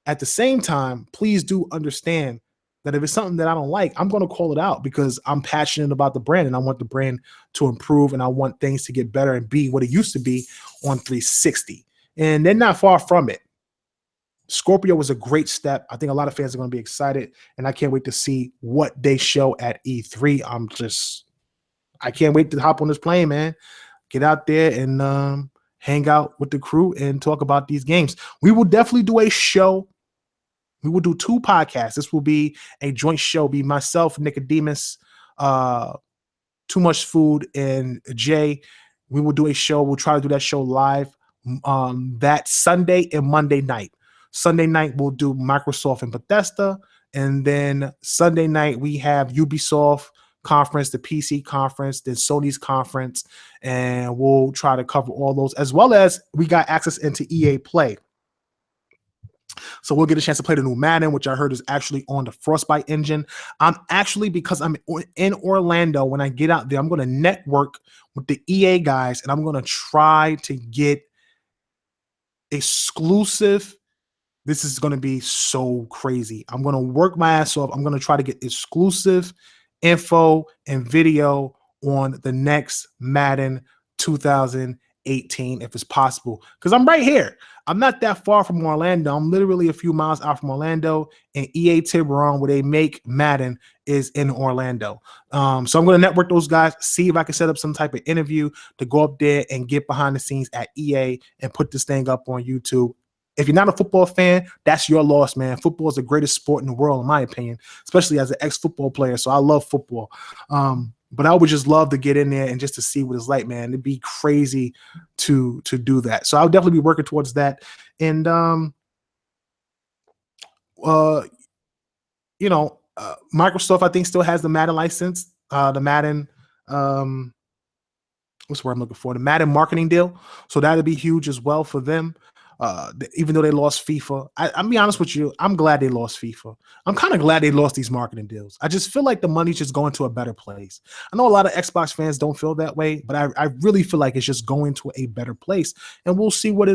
at the same time, please do understand that if it's something that I don't like, I'm going to call it out because I'm passionate about the brand and I want the brand to improve and I want things to get better and be what it used to be on 360. And they're not far from it. Scorpio was a great step. I think a lot of fans are going to be excited, and I can't wait to see what they show at E3. I can't wait to hop on this plane, man. Get out there and hang out with the crew and talk about these games. We will definitely do a show. We will do 2 podcasts. This will be a joint show. Be myself, Nicodemus, Too Much Food, and Jay. We will do a show. We'll try to do that show live that Sunday and Monday night. Sunday night, we'll do Microsoft and Bethesda. And then Sunday night, we have Ubisoft conference, the PC conference, then Sony's conference. And we'll try to cover all those, as well as we got access into EA Play. So we'll get a chance to play the new Madden, which I heard is actually on the Frostbite engine. I'm actually, because I'm in Orlando, when I get out there, I'm going to network with the EA guys, and I'm going to try to get exclusive. This is going to be so crazy. I'm going to work my ass off. I'm going to try to get exclusive info and video on the next Madden 2018, if it's possible, because I'm right here. I'm not that far from Orlando. I'm literally a few miles out from Orlando, and EA Tiburon, where they make Madden, is in Orlando. So I'm going to network those guys, see if I can set up some type of interview to go up there and get behind the scenes at EA and put this thing up on YouTube. If you're not a football fan, that's your loss, man. Football is the greatest sport in the world, in my opinion, especially as an ex-football player. So I love football. But I would just love to get in there and just to see what it's like, man. It'd be crazy to do that. So I'll definitely be working towards that. And, Microsoft, I think, still has the Madden license, the Madden, what's the word I'm looking for? The Madden marketing deal. So that'd be huge as well for them. Even though they lost FIFA, I'll be honest with you, I'm glad they lost FIFA. I'm kind of glad they lost these marketing deals. I just feel like the money's just going to a better place. I know a lot of Xbox fans don't feel that way, but I really feel like it's just going to a better place, and we'll see what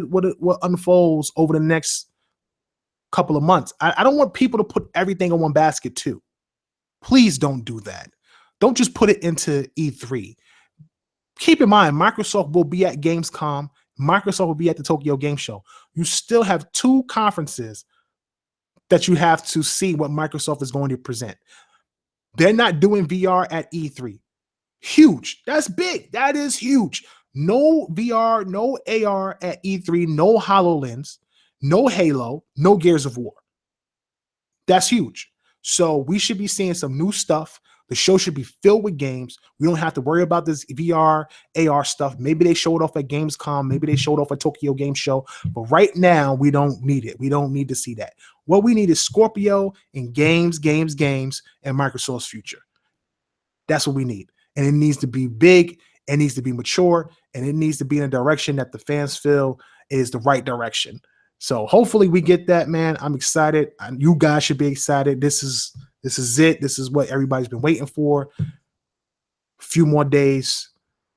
unfolds over the next couple of months. I don't want people to put everything in one basket too. Please don't do that. Don't just put it into E3. Keep in mind, Microsoft will be at Gamescom. Microsoft will be at the Tokyo Game Show. You still have 2 conferences that you have to see what Microsoft is going to present. They're not doing VR at E3. Huge. That's big. That is huge. No VR, no AR at E3, no HoloLens, no Halo, no Gears of War. That's huge. So we should be seeing some new stuff. The show should be filled with games. We don't have to worry about this VR, AR stuff. Maybe they show it off at Gamescom. Maybe they show it off at Tokyo Game Show. But right now, we don't need it. We don't need to see that. What we need is Scorpio and games, and Microsoft's future. That's what we need. And it needs to be big. It needs to be mature. And it needs to be in a direction that the fans feel is the right direction. So hopefully we get that, man. I'm excited. You guys should be excited. This is it. This is what everybody's been waiting for. A few more days.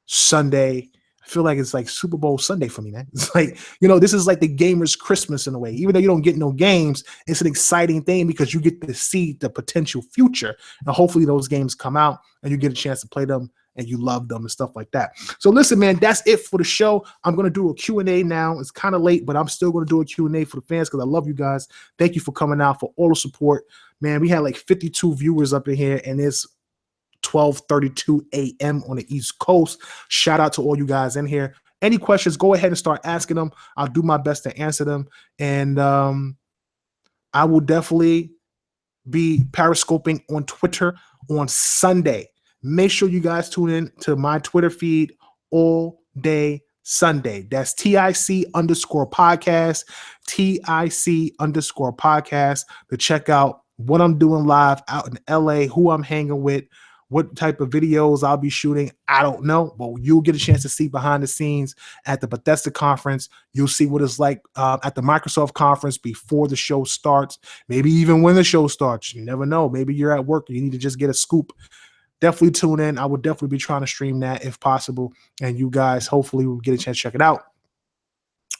Sunday. I feel like it's like Super Bowl Sunday for me, man. It's like, this is like the gamers' Christmas in a way. Even though you don't get no games, it's an exciting thing because you get to see the potential future. And hopefully those games come out and you get a chance to play them and you love them and stuff like that. So listen, man, that's it for the show. I'm going to do a Q&A now. It's kind of late, but I'm still going to do a Q&A for the fans because I love you guys. Thank you for coming out, for all the support. Man, we had like 52 viewers up in here, and it's 12:32 a.m. on the East Coast. Shout out to all you guys in here. Any questions, go ahead and start asking them. I'll do my best to answer them. And I will definitely be periscoping on Twitter on Sunday. Make sure you guys tune in to my Twitter feed all day Sunday. That's TIC_podcast, TIC_podcast, to check out what I'm doing live out in LA, who I'm hanging with, What type of videos I'll be shooting, I don't know, but you'll get a chance to see behind the scenes at the Bethesda conference. You'll see what it's like at the Microsoft conference before the show starts, maybe even when the show starts. You never know. Maybe you're at work and you need to just get a scoop. Definitely tune in. I would definitely be trying to stream that if possible. And you guys hopefully will get a chance to check it out.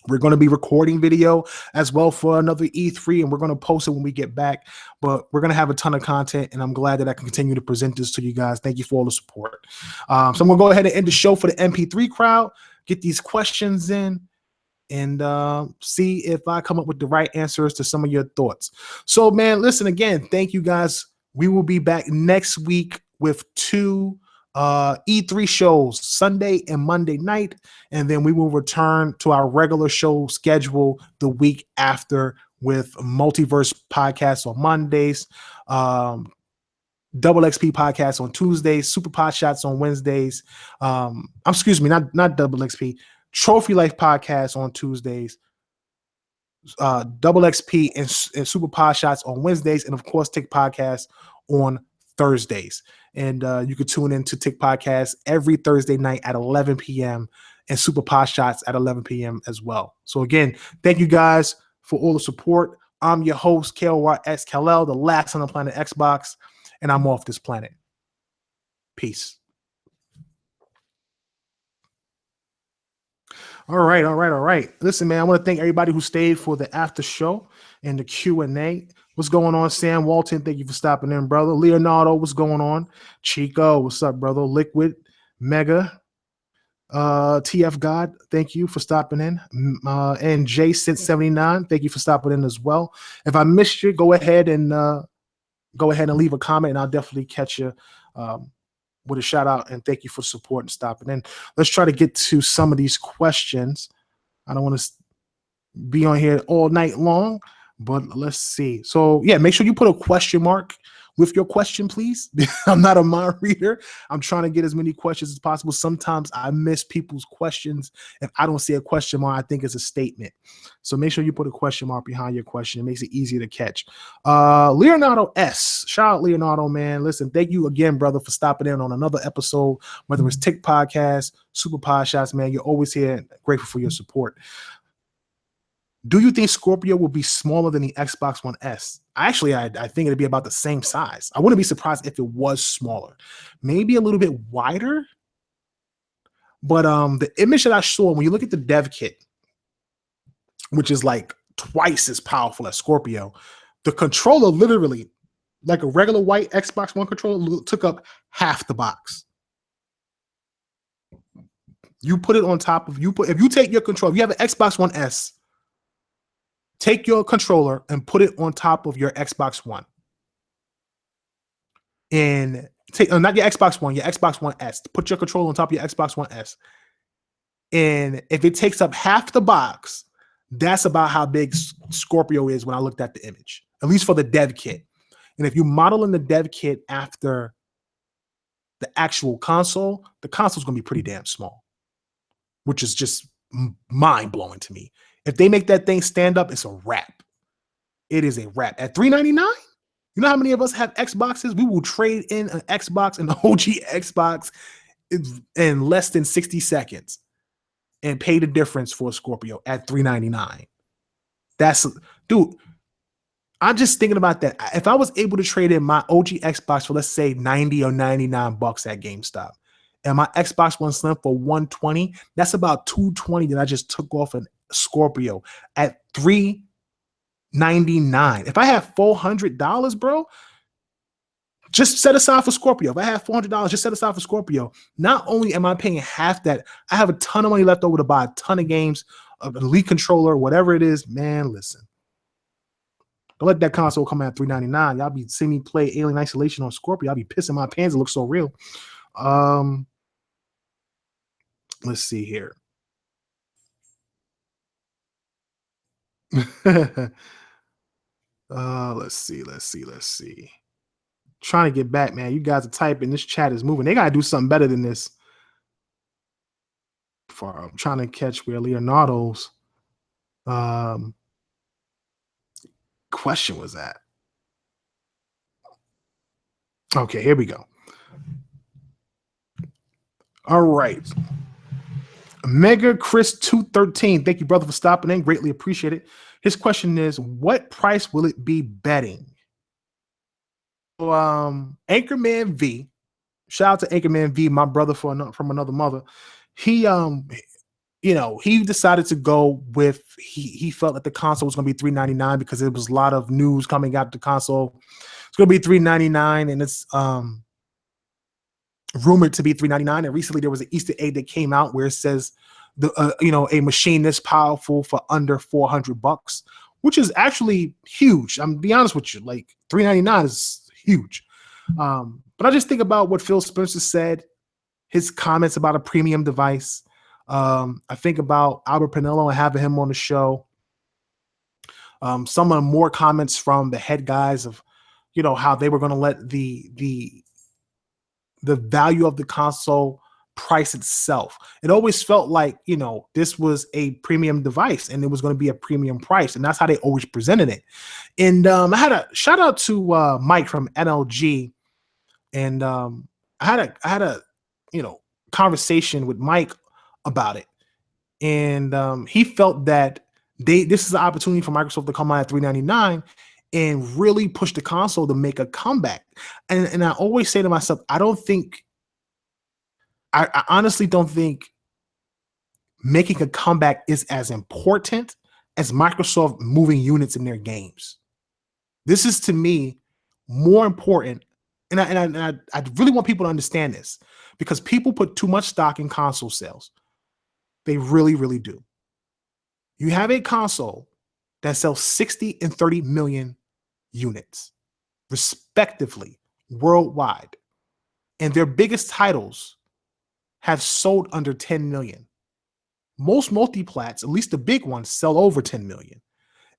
We're going to be recording video as well for another E3, and we're going to post it when we get back. But we're going to have a ton of content, and I'm glad that I can continue to present this to you guys. Thank you for all the support. So I'm going to go ahead and end the show for the MP3 crowd, get these questions in, and see if I come up with the right answers to some of your thoughts. So, man, listen, again, thank you guys. We will be back next week with 2 E3 shows, Sunday and Monday night, and then we will return to our regular show schedule the week after with Multiverse podcasts on Mondays, Double XP podcasts on Tuesdays, Super Podshots on Wednesdays. Excuse me, not Double XP, Trophy Life podcast on Tuesdays, Double XP and Super Podshots on Wednesdays, and of course, Tick Podcast on Thursdays. And you can tune in to Tick Podcast every Thursday night at 11 p.m. and Super Podshots at 11 p.m. as well. So again, thank you guys for all the support. I'm your host, KORX Kal-El, the last on the planet Xbox, and I'm off this planet. Peace. All right. Listen, man, I want to thank everybody who stayed for the after show and the Q&A. What's going on, Sam Walton? Thank you for stopping in, brother. Leonardo, what's going on? Chico, what's up, brother? Liquid, Mega, TF God, thank you for stopping in. And J679, thank you for stopping in as well. If I missed you, go ahead and leave a comment, and I'll definitely catch you with a shout out, and thank you for support and stopping in. Let's try to get to some of these questions. I don't want to be on here all night long, but let's see. So yeah, make sure you put a question mark with your question, please. I'm not a mind reader. I'm trying to get as many questions as possible. Sometimes I miss people's questions. If I don't see a question mark, I think it's a statement. So make sure you put a question mark behind your question. It makes it easier to catch. Leonardo S. Shout out Leonardo, man. Listen, thank you again, brother, for stopping in on another episode, whether it's Tick Podcast, Super Podshots, man. You're always here. Grateful for your support. Do you think Scorpio will be smaller than the Xbox One S? I think it'd be about the same size. I wouldn't be surprised if it was smaller. Maybe a little bit wider. But the image that I saw, when you look at the dev kit, which is like twice as powerful as Scorpio, the controller literally, like a regular white Xbox One controller, took up half the box. You put it on top of, if you take your controller, if you have an Xbox One S, take your controller and put it on top of your Xbox One. And take not your Xbox One, your Xbox One S. Put your controller on top of your Xbox One S. And if it takes up half the box, that's about how big Scorpio is when I looked at the image, at least for the dev kit. And if you model in the dev kit after the actual console, the console's going to be pretty damn small, which is just mind-blowing to me. If they make that thing stand up, it's a wrap. It is a wrap. At $399, you know how many of us have Xboxes? We will trade in an Xbox, an OG Xbox, in less than 60 seconds and pay the difference for a Scorpio at $399. Dude, I'm just thinking about that. If I was able to trade in my OG Xbox for, let's say, 90 or 99 bucks at GameStop, and my Xbox One Slim for 120, that's about 220 that I just took off an Scorpio at $399. If I have $400, bro, just set aside for Scorpio. If I have $400, just set aside for Scorpio. Not only am I paying half that, I have a ton of money left over to buy a ton of games, an Elite controller, whatever it is. Man, listen. Don't let that console come at $399. Y'all be seeing me play Alien Isolation on Scorpio. I'll be pissing my pants. It looks so real. Let's see here. Let's see. Trying to get back, man. You guys are typing. This chat is moving. They gotta do something better than this. I'm trying to catch where Leonardo's question was at. Okay, here we go. All right. Mega Chris 213. Thank you, brother, for stopping in. Greatly appreciate it. His question is, what price will it be betting? So, Anchorman V. Shout out to Anchorman V, my brother from another mother. He he decided to go with he felt that the console was going to be $399 because there was a lot of news coming out the console. It's going to be $399 and it's rumored to be $399. And recently there was an Easter egg that came out where it says a machine this powerful for under $400, which is actually huge. I'm gonna be honest with you, like $399 is huge. But I just think about what Phil Spencer said, his comments about a premium device. I think about Albert Pinello and having him on the show. Some of the more comments from the head guys of, how they were going to let the value of the console price itself. It always felt like, this was a premium device and it was going to be a premium price. And that's how they always presented it. And I had a shout out to Mike from NLG. And I had a conversation with Mike about it. And he felt that this is an opportunity for Microsoft to come out at $399 and really push the console to make a comeback. And I always say to myself, I honestly don't think making a comeback is as important as Microsoft moving units in their games. This is, to me, more important. And I really want people to understand this, because people put too much stock in console sales. They really, really do. You have a console that sells 60 and 30 million units, respectively, worldwide. And their biggest titles have sold under 10 million. Most multiplats, at least the big ones, sell over 10 million.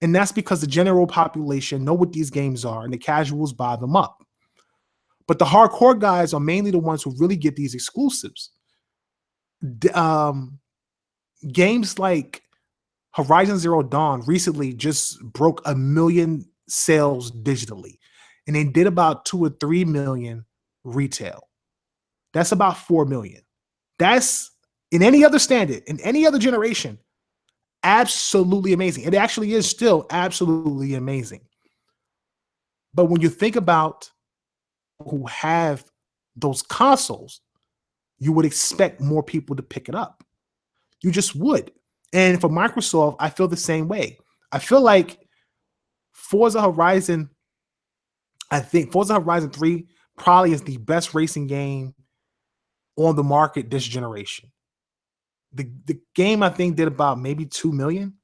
And that's because the general population know what these games are and the casuals buy them up. But the hardcore guys are mainly the ones who really get these exclusives. Games like Horizon Zero Dawn recently just broke 1 million sales digitally, and they did about 2 or 3 million retail. That's about 4 million. That's, in any other standard, in any other generation, absolutely amazing. It actually is still absolutely amazing. But when you think about who have those consoles, you would expect more people to pick it up. You just would. And for Microsoft, I feel the same way. I feel like Forza Horizon 3 probably is the best racing game on the market this generation. The game, I think, did about maybe 2 million,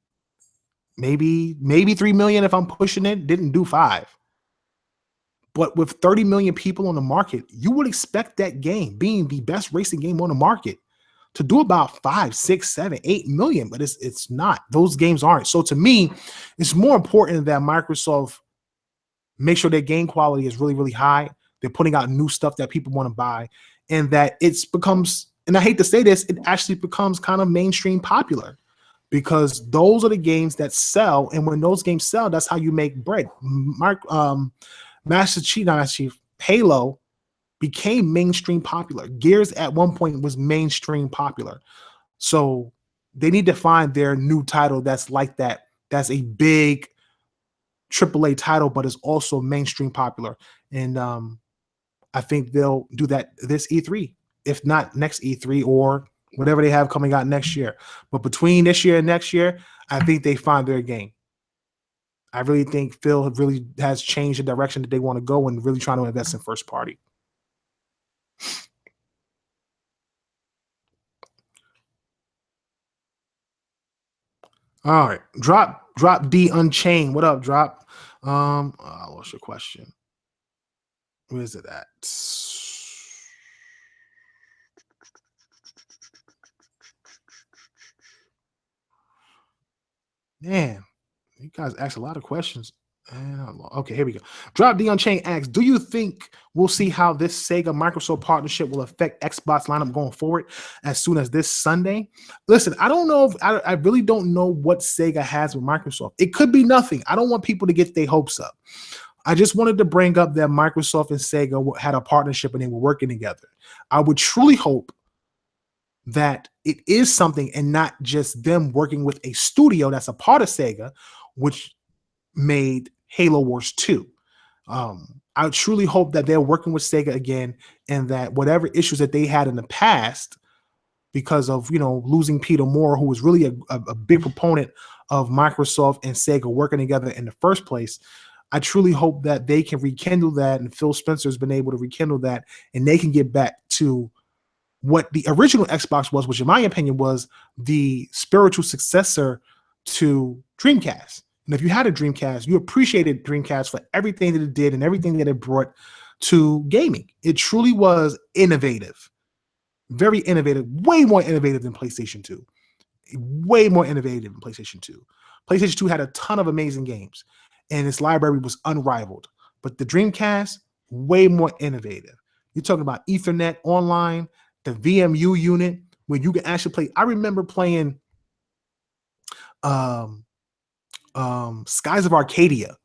maybe 3 million if I'm pushing it. Didn't do 5. But with 30 million people on the market, you would expect that game, being the best racing game on the market, to do about 5, 6, 7, 8 million. But it's not. Those games aren't. So to me, it's more important that Microsoft make sure their game quality is really, really high. They're putting out new stuff that people want to buy, and that it becomes, and I hate to say this, it actually becomes kind of mainstream popular, because those are the games that sell. And when those games sell, that's how you make bread. Master Chief Halo became mainstream popular. Gears at one point was mainstream popular. So they need to find their new title that's like that. That's a big AAA title, but is also mainstream popular. And I think they'll do that this E3, if not next E3 or whatever they have coming out next year. But between this year and next year, I think they find their game. I really think Phil really has changed the direction that they want to go and really trying to invest in first party. All right. Drop D Unchained. What up, Drop? What's your question? Where is it at? Man, you guys asked a lot of questions. Okay, here we go. Drop D Unchained asks, do you think we'll see how this Sega Microsoft partnership will affect Xbox lineup going forward as soon as this Sunday? Listen, I don't know. I really don't know what Sega has with Microsoft. It could be nothing. I don't want people to get their hopes up. I just wanted to bring up that Microsoft and Sega had a partnership and they were working together. I would truly hope that it is something and not just them working with a studio that's a part of Sega, which made Halo Wars 2. I truly hope that they're working with Sega again, and that whatever issues that they had in the past because of losing Peter Moore, who was really a big proponent of Microsoft and Sega working together in the first place. I truly hope that they can rekindle that, and Phil Spencer has been able to rekindle that, and they can get back to what the original Xbox was, which in my opinion was the spiritual successor to Dreamcast. And if you had a Dreamcast, you appreciated Dreamcast for everything that it did and everything that it brought to gaming. It truly was innovative, very innovative, way more innovative than PlayStation 2. Way more innovative than PlayStation 2. PlayStation 2 had a ton of amazing games, and its library was unrivaled. But the Dreamcast, way more innovative. You're talking about Ethernet online, the VMU unit, where you can actually play. I remember playing Skies of Arcadia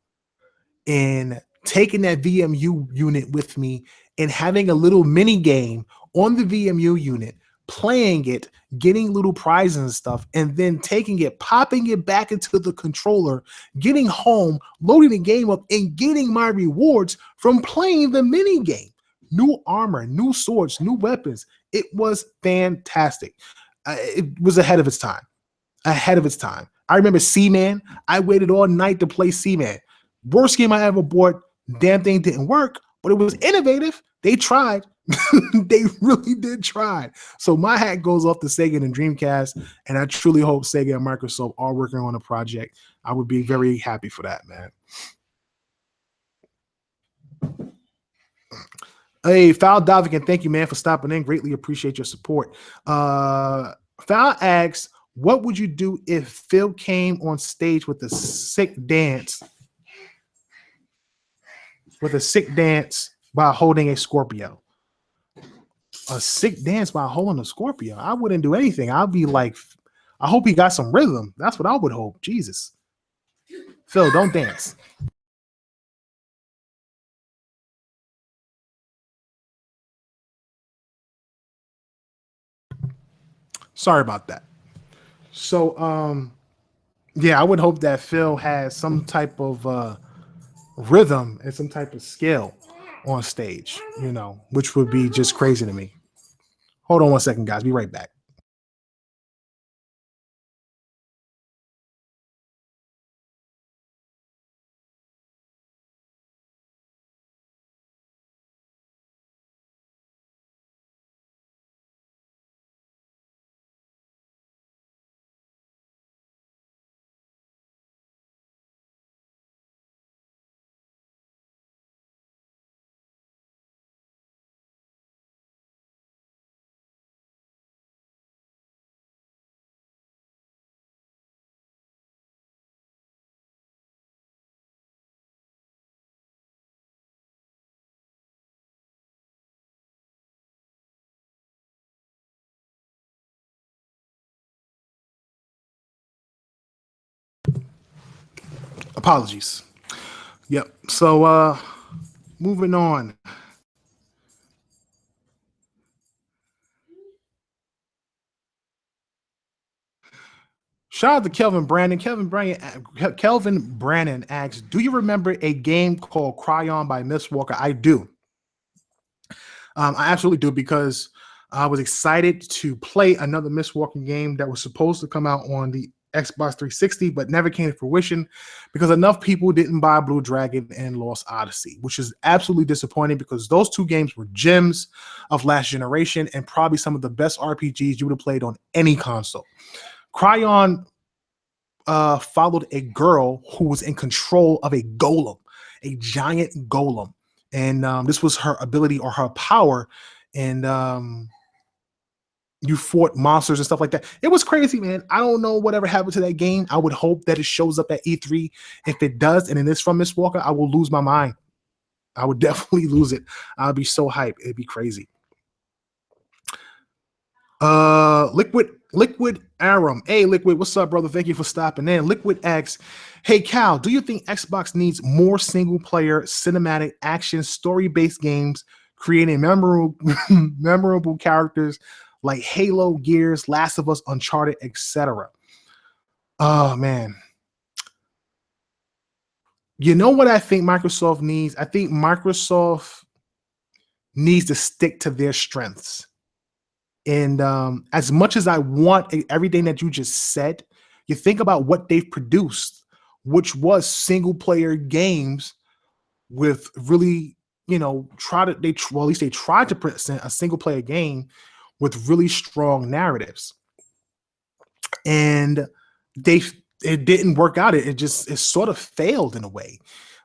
and taking that VMU unit with me and having a little mini game on the VMU unit, playing it, getting little prizes and stuff, and then taking it, popping it back into the controller, getting home, loading the game up, and getting my rewards from playing the mini game. New armor, new swords, new weapons. It was fantastic. It was ahead of its time. Ahead of its time. I remember Seaman. I waited all night to play Seaman. Worst game I ever bought. Damn thing didn't work, but it was innovative. They tried. They really did try. So my hat goes off to Sega and Dreamcast, and I truly hope Sega and Microsoft are working on a project. I would be very happy for that, man. Hey, Foul Davigan, thank you, man, for stopping in. Greatly appreciate your support. Foul asks, what would you do if Phil came on stage with a sick dance? With a sick dance by holding a Scorpio. A sick dance by holding a Scorpio. I wouldn't do anything. I'd be like, I hope he got some rhythm. That's what I would hope. Jesus. Phil, don't dance. Sorry about that. So, yeah, I would hope that Phil has some type of rhythm and some type of skill on stage, which would be just crazy to me. Hold on one second, guys. Be right back. Apologies. Yep. So, moving on. Shout out to Kelvin Brandon. Kelvin Brandon asks, do you remember a game called Cry On by Mistwalker? I do. I absolutely do, because I was excited to play another Mistwalker game that was supposed to come out on the Xbox 360, but never came to fruition because enough people didn't buy Blue Dragon and Lost Odyssey, which is absolutely disappointing because those two games were gems of last generation and probably some of the best RPGs you would have played on any console. Cry On followed a girl who was in control of a golem, a giant golem. And this was her ability or her power. And you fought monsters and stuff like that. It was crazy, man. I don't know whatever happened to that game. I would hope that it shows up at E3. If it does, and it is from Mistwalker, I will lose my mind. I would definitely lose it. I'll be so hyped. It'd be crazy. Liquid Aram. Hey, Liquid, what's up, brother? Thank you for stopping in. Liquid asks, hey, Cal, do you think Xbox needs more single-player, cinematic, action, story-based games, creating memorable characters like Halo, Gears, Last of Us, Uncharted, etc. Oh man. You know what I think Microsoft needs? I think Microsoft needs to stick to their strengths. And as much as I want everything that you just said, you think about what they've produced, which was single player games with really, at least they tried to present a single player game with really strong narratives. And it didn't work out. It sort of failed in a way.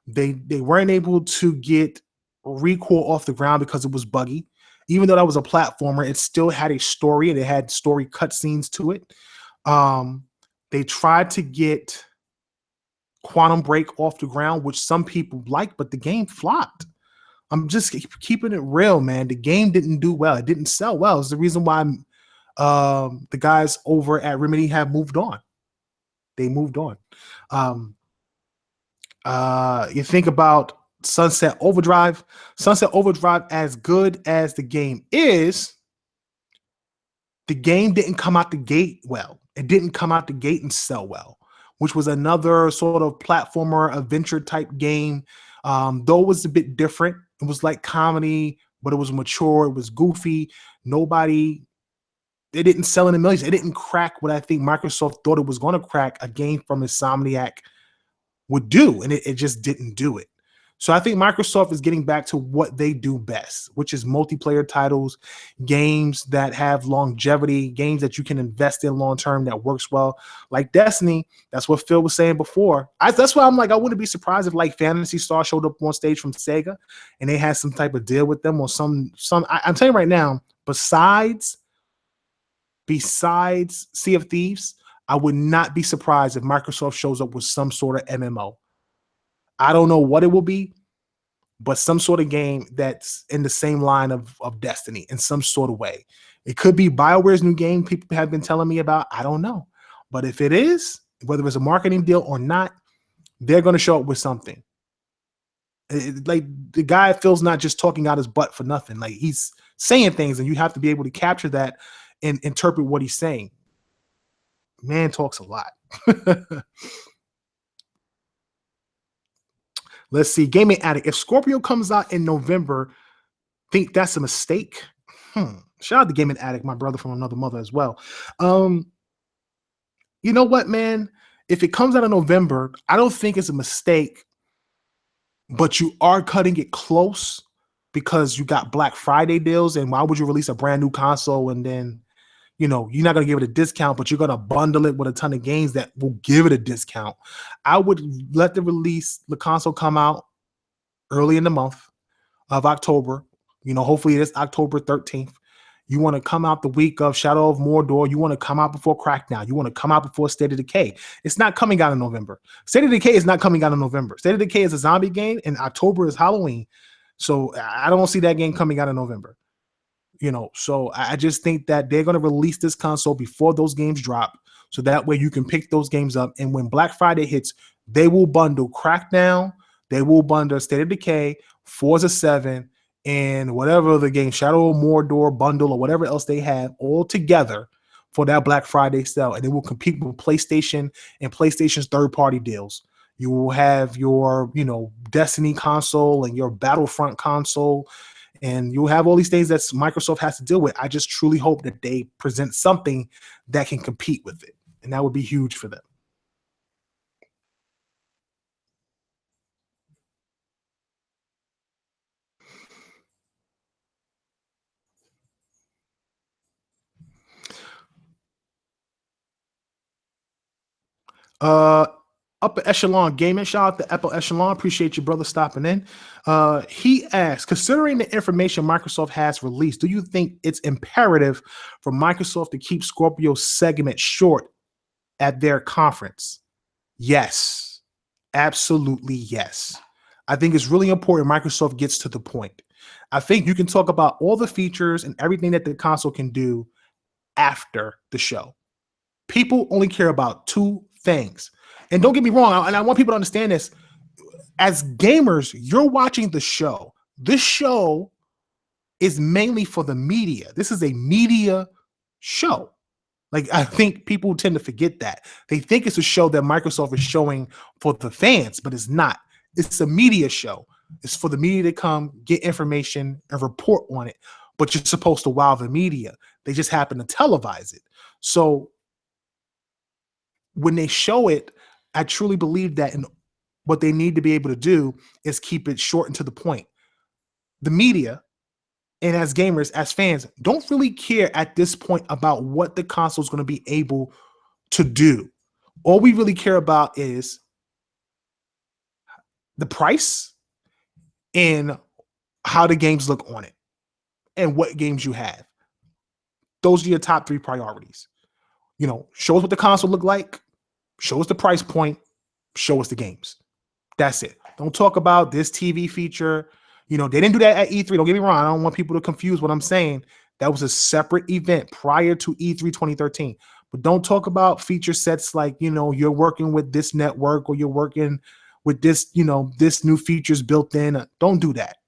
They weren't able to get Recoil off the ground because it was buggy. Even though that was a platformer, it still had a story and it had story cutscenes to it. They tried to get Quantum Break off the ground, which some people liked, but the game flopped. I'm just keeping it real, man. The game didn't do well. It didn't sell well. It's the reason why the guys over at Remedy have moved on. They moved on. You think about Sunset Overdrive. Sunset Overdrive, as good as the game is, the game didn't come out the gate well. It didn't come out the gate and sell well, which was another sort of platformer adventure type game. Though it was a bit different. It was like comedy, but it was mature. It was goofy. It didn't sell in the millions. It didn't crack what I think Microsoft thought it was going to crack, a game from Insomniac would do, and it just didn't do it. So I think Microsoft is getting back to what they do best, which is multiplayer titles, games that have longevity, games that you can invest in long term that works well. Like Destiny, that's what Phil was saying before. That's why I'm like, I wouldn't be surprised if like Phantasy Star showed up on stage from Sega and they had some type of deal with them or some. I'm telling you right now, besides Sea of Thieves, I would not be surprised if Microsoft shows up with some sort of MMO. I don't know what it will be, but some sort of game that's in the same line of Destiny in some sort of way. It could be BioWare's new game people have been telling me about. I don't know. But if it is, whether it's a marketing deal or not, they're going to show up with something. Like the guy feels not just talking out his butt for nothing. Like he's saying things and you have to be able to capture that and interpret what he's saying. Man talks a lot. Let's see. Gaming Addict. If Scorpio comes out in November, think that's a mistake. Shout out to Gaming Addict, my brother from another mother as well. You know what, man? If it comes out in November, I don't think it's a mistake, but you are cutting it close because you got Black Friday deals. And why would you release a brand new console and then, you're not going to give it a discount, but you're going to bundle it with a ton of games that will give it a discount. I would let the console come out early in the month of October. Hopefully it's October 13th. You want to come out the week of Shadow of Mordor. You want to come out before Crackdown. You want to come out before State of Decay. It's not coming out in November. State of Decay is not coming out in November. State of Decay is a zombie game, and October is Halloween. So I don't see that game coming out in November. So I just think that they're going to release this console before those games drop. So that way you can pick those games up. And when Black Friday hits, they will bundle Crackdown. They will bundle State of Decay, Forza 7, and whatever the game, Shadow of Mordor bundle or whatever else they have all together for that Black Friday sale. And it will compete with PlayStation and PlayStation's third-party deals. You will have your, Destiny console and your Battlefront console. And you'll have all these things that Microsoft has to deal with. I just truly hope that they present something that can compete with it. And that would be huge for them. Upper Echelon Gaming. Shout out to Upper Echelon. Appreciate you, brother, stopping in. He asks, considering the information Microsoft has released, do you think it's imperative for Microsoft to keep Scorpio's segment short at their conference? Yes. Absolutely yes. I think it's really important Microsoft gets to the point. I think you can talk about all the features and everything that the console can do after the show. People only care about two things. And don't get me wrong, and I want people to understand this. As gamers, you're watching the show. This show is mainly for the media. This is a media show. Like, I think people tend to forget that. They think it's a show that Microsoft is showing for the fans, but it's not. It's a media show. It's for the media to come, get information, and report on it. But you're supposed to wow the media. They just happen to televise it. So when they show it, I truly believe that what they need to be able to do is keep it short and to the point. The media, and as gamers, as fans, don't really care at this point about what the console is going to be able to do. All we really care about is the price and how the games look on it and what games you have. Those are your top 3 priorities. Show us what the console look like, show us the price point, show us the games. That's it. Don't talk about this TV feature. They didn't do that at E3. Don't get me wrong. I don't want people to confuse what I'm saying. That was a separate event prior to E3 2013. But don't talk about feature sets like, you're working with this network or you're working with this, this new features built in. Don't do that.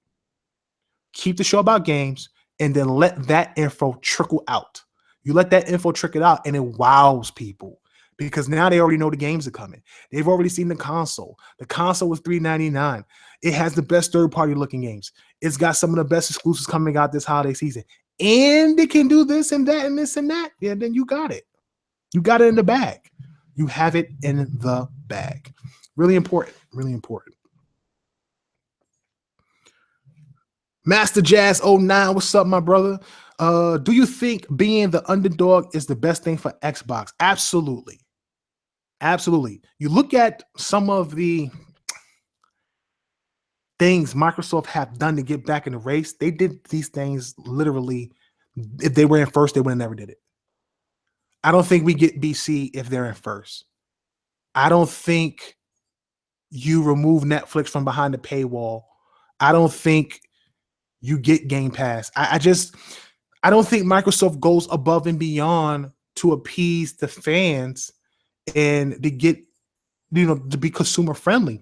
Keep the show about games and then let that info trickle out. You let that info trickle out and it wows people because now they already know the games are coming. They've already seen the console. The console was $399. It has the best third-party looking games. It's got some of the best exclusives coming out this holiday season. And it can do this and that and this and that. Yeah, then you got it. You got it in the bag. You have it in the bag. Really important. Really important. Master Jazz 09, what's up, my brother? Do you think being the underdog is the best thing for Xbox? Absolutely. Absolutely. You look at some of the things Microsoft have done to get back in the race. They did these things literally. If they were in first, they would have never did it. I don't think we get BC if they're in first. I don't think you remove Netflix from behind the paywall. I don't think you get Game Pass. I don't think Microsoft goes above and beyond to appease the fans and to get, to be consumer friendly.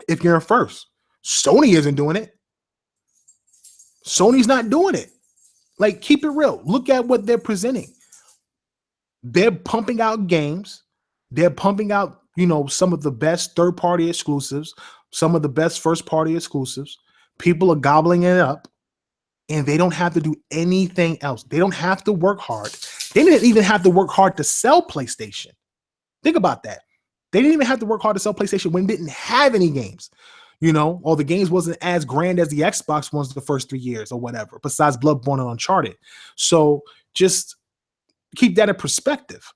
If you're in first, Sony isn't doing it. Sony's not doing it. Like, keep it real. Look at what they're presenting. They're pumping out games. They're pumping out, some of the best third-party exclusives, some of the best first-party exclusives. People are gobbling it up, and they don't have to do anything else. They don't have to work hard. They didn't even have to work hard to sell PlayStation. Think about that. They didn't even have to work hard to sell PlayStation when it didn't have any games. Or the games wasn't as grand as the Xbox ones the first 3 years or whatever, besides Bloodborne and Uncharted. So just keep that in perspective.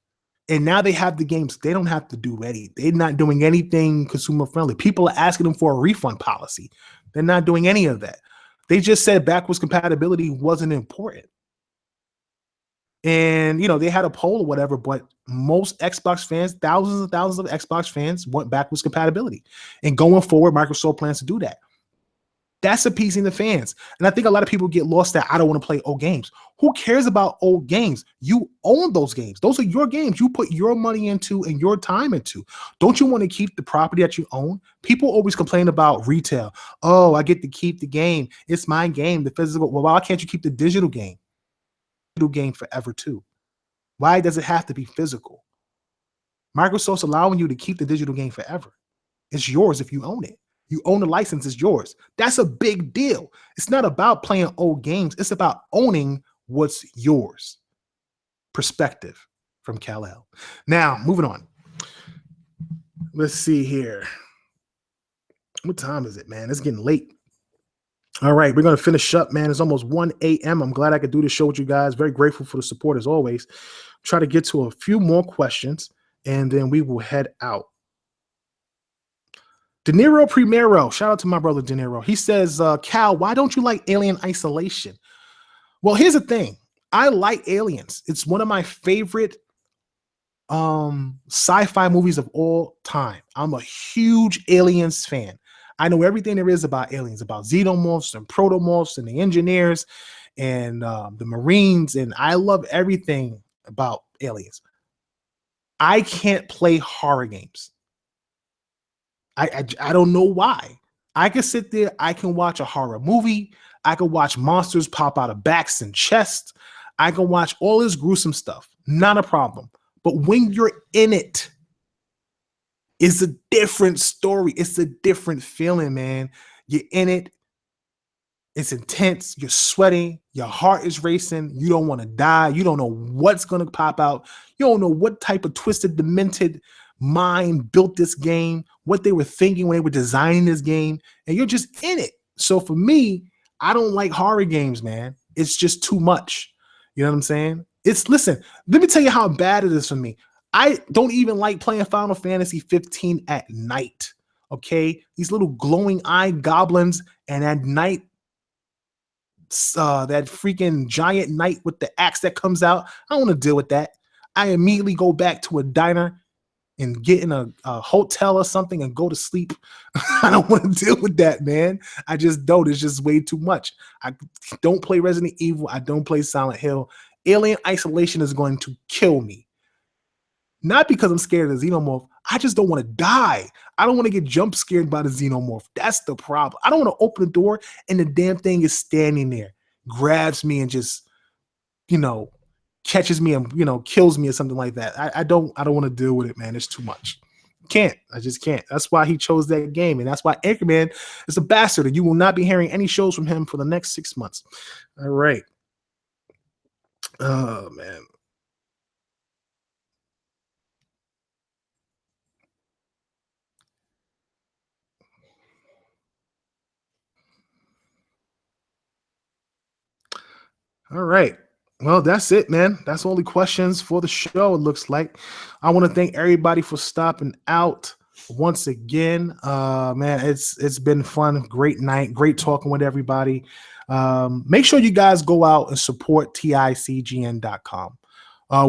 And now they have the games. They don't have to do anything. They're not doing anything consumer friendly. People are asking them for a refund policy. They're not doing any of that. They just said backwards compatibility wasn't important. And, they had a poll or whatever, but most Xbox fans, thousands and thousands of Xbox fans want backwards compatibility. And going forward, Microsoft plans to do that. That's appeasing the fans. And I think a lot of people get lost that I don't want to play old games. Who cares about old games? You own those games. Those are your games. You put your money into and your time into. Don't you want to keep the property that you own? People always complain about retail. Oh, I get to keep the game. It's my game, the physical. Well, why can't you keep the digital game? Digital game forever too. Why does it have to be physical? Microsoft's allowing you to keep the digital game forever. It's yours if you own it. You own the license, it's yours. That's a big deal. It's not about playing old games. It's about owning what's yours. Perspective from Kal-El. Now, moving on. Let's see here. What time is it, man? It's getting late. All right, we're going to finish up, man. It's almost 1 a.m. I'm glad I could do this show with you guys. Very grateful for the support as always. Try to get to a few more questions, and then we will head out. De Niro Primero, shout out to my brother De Niro. He says, Cal, why don't you like Alien Isolation? Well, here's the thing. I like Aliens. It's one of my favorite sci-fi movies of all time. I'm a huge Aliens fan. I know everything there is about aliens, about xenomorphs and protomorphs and the engineers and the Marines, and I love everything about aliens. I can't play horror games. I don't know why. I can sit there, I can watch a horror movie, I can watch monsters pop out of backs and chests, I can watch all this gruesome stuff, not a problem. But when you're in it, it's a different story. It's a different feeling, man. You're in it. It's intense. You're sweating. Your heart is racing. You don't want to die. You don't know what's going to pop out. You don't know what type of twisted, demented mind built this game, what they were thinking when they were designing this game, and you're just in it. So for me, I don't like horror games, man. It's just too much. You know what I'm saying? Listen, let me tell you how bad it is for me. I don't even like playing Final Fantasy 15 at night. Okay? These little glowing eye goblins, and at night, that freaking giant knight with the axe that comes out. I don't want to deal with that. I immediately go back to a diner and get in a hotel or something and go to sleep. I don't want to deal with that, man. I just don't. It's just way too much. I don't play Resident Evil. I don't play Silent Hill. Alien Isolation is going to kill me. Not because I'm scared of the xenomorph. I just don't want to die. I don't want to get jump scared by the xenomorph. That's the problem. I don't want to open the door and the damn thing is standing there, grabs me and just, catches me and, kills me or something like that. I don't want to deal with it, man. It's too much. Can't. I just can't. That's why he chose that game. And that's why Anchorman is a bastard. And you will not be hearing any shows from him for the next 6 months. All right. Oh, man. All right. Well, that's it, man. That's all the questions for the show, it looks like. I want to thank everybody for stopping out once again. Man, it's been fun. Great night. Great talking with everybody. Make sure you guys go out and support ticgn.com.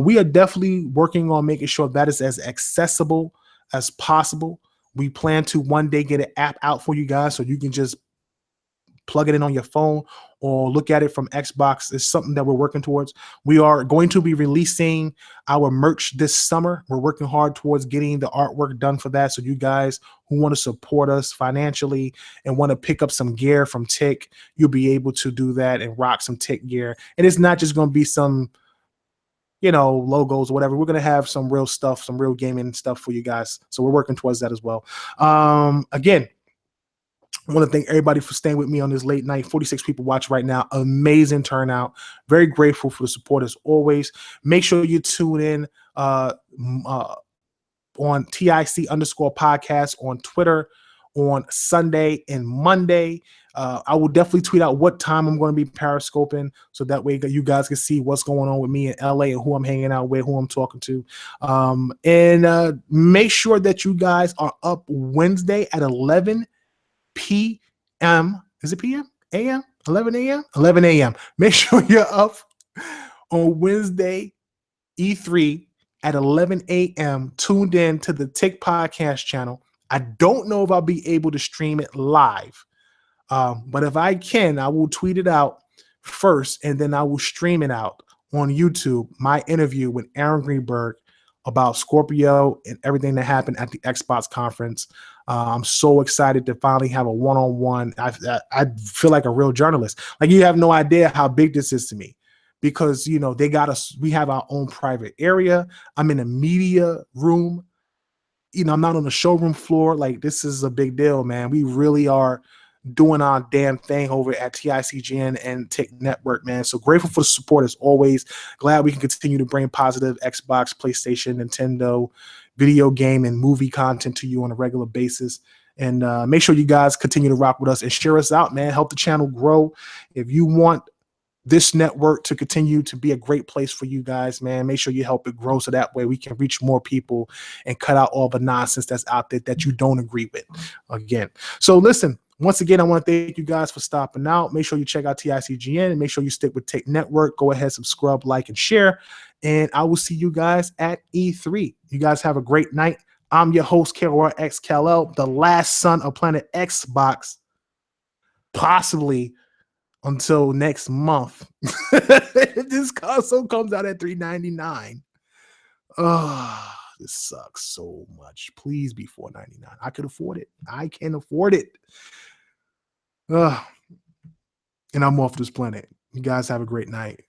We are definitely working on making sure that is as accessible as possible. We plan to one day get an app out for you guys so you can just plug it in on your phone or look at it from Xbox. It's something that we're working towards. We are going to be releasing our merch this summer. We're working hard towards getting the artwork done for that. So you guys who want to support us financially and want to pick up some gear from Tick, you'll be able to do that and rock some Tick gear. And it's not just going to be some, logos or whatever. We're going to have some real stuff, some real gaming stuff for you guys. So we're working towards that as well. Again, I want to thank everybody for staying with me on this late night. 46 people watch right now. Amazing turnout. Very grateful for the support as always. Make sure you tune in on TIC_podcast on Twitter on Sunday and Monday. I will definitely tweet out what time I'm going to be periscoping so that way you guys can see what's going on with me in LA and who I'm hanging out with, who I'm talking to. And make sure that you guys are up Wednesday at 11 p.m. Is it p.m.? a.m.? 11 a.m.? 11 a.m. Make sure you're up on Wednesday, E3 at 11 a.m. tuned in to the Tick Podcast channel. I don't know if I'll be able to stream it live, but if I can, I will tweet it out first, and then I will stream it out on YouTube, my interview with Aaron Greenberg about Scorpio and everything that happened at the Xbox conference. I'm so excited to finally have a one-on-one. I feel like a real journalist. Like, you have no idea how big this is to me because, they got us. We have our own private area. I'm in a media room. I'm not on the showroom floor. Like, this is a big deal, man. We really are doing our damn thing over at TICGN and Tick Network, man. So grateful for the support as always. Glad we can continue to bring positive Xbox, PlayStation, Nintendo, video game, and movie content to you on a regular basis. And make sure you guys continue to rock with us and share us out, man. Help the channel grow. If you want this network to continue to be a great place for you guys, man, make sure you help it grow so that way we can reach more people and cut out all the nonsense that's out there that you don't agree with. Again, so listen, once again, I want to thank you guys for stopping out. Make sure you check out TICGN and make sure you stick with Tick Network. Go ahead, subscribe, like, and share. And I will see you guys at E3. You guys have a great night. I'm your host, KORX Kal-El, the last son of Planet Xbox, possibly until next month. This console comes out at $399. Oh, this sucks so much. Please be $499. I could afford it. I can afford it. And I'm off this planet. You guys have a great night.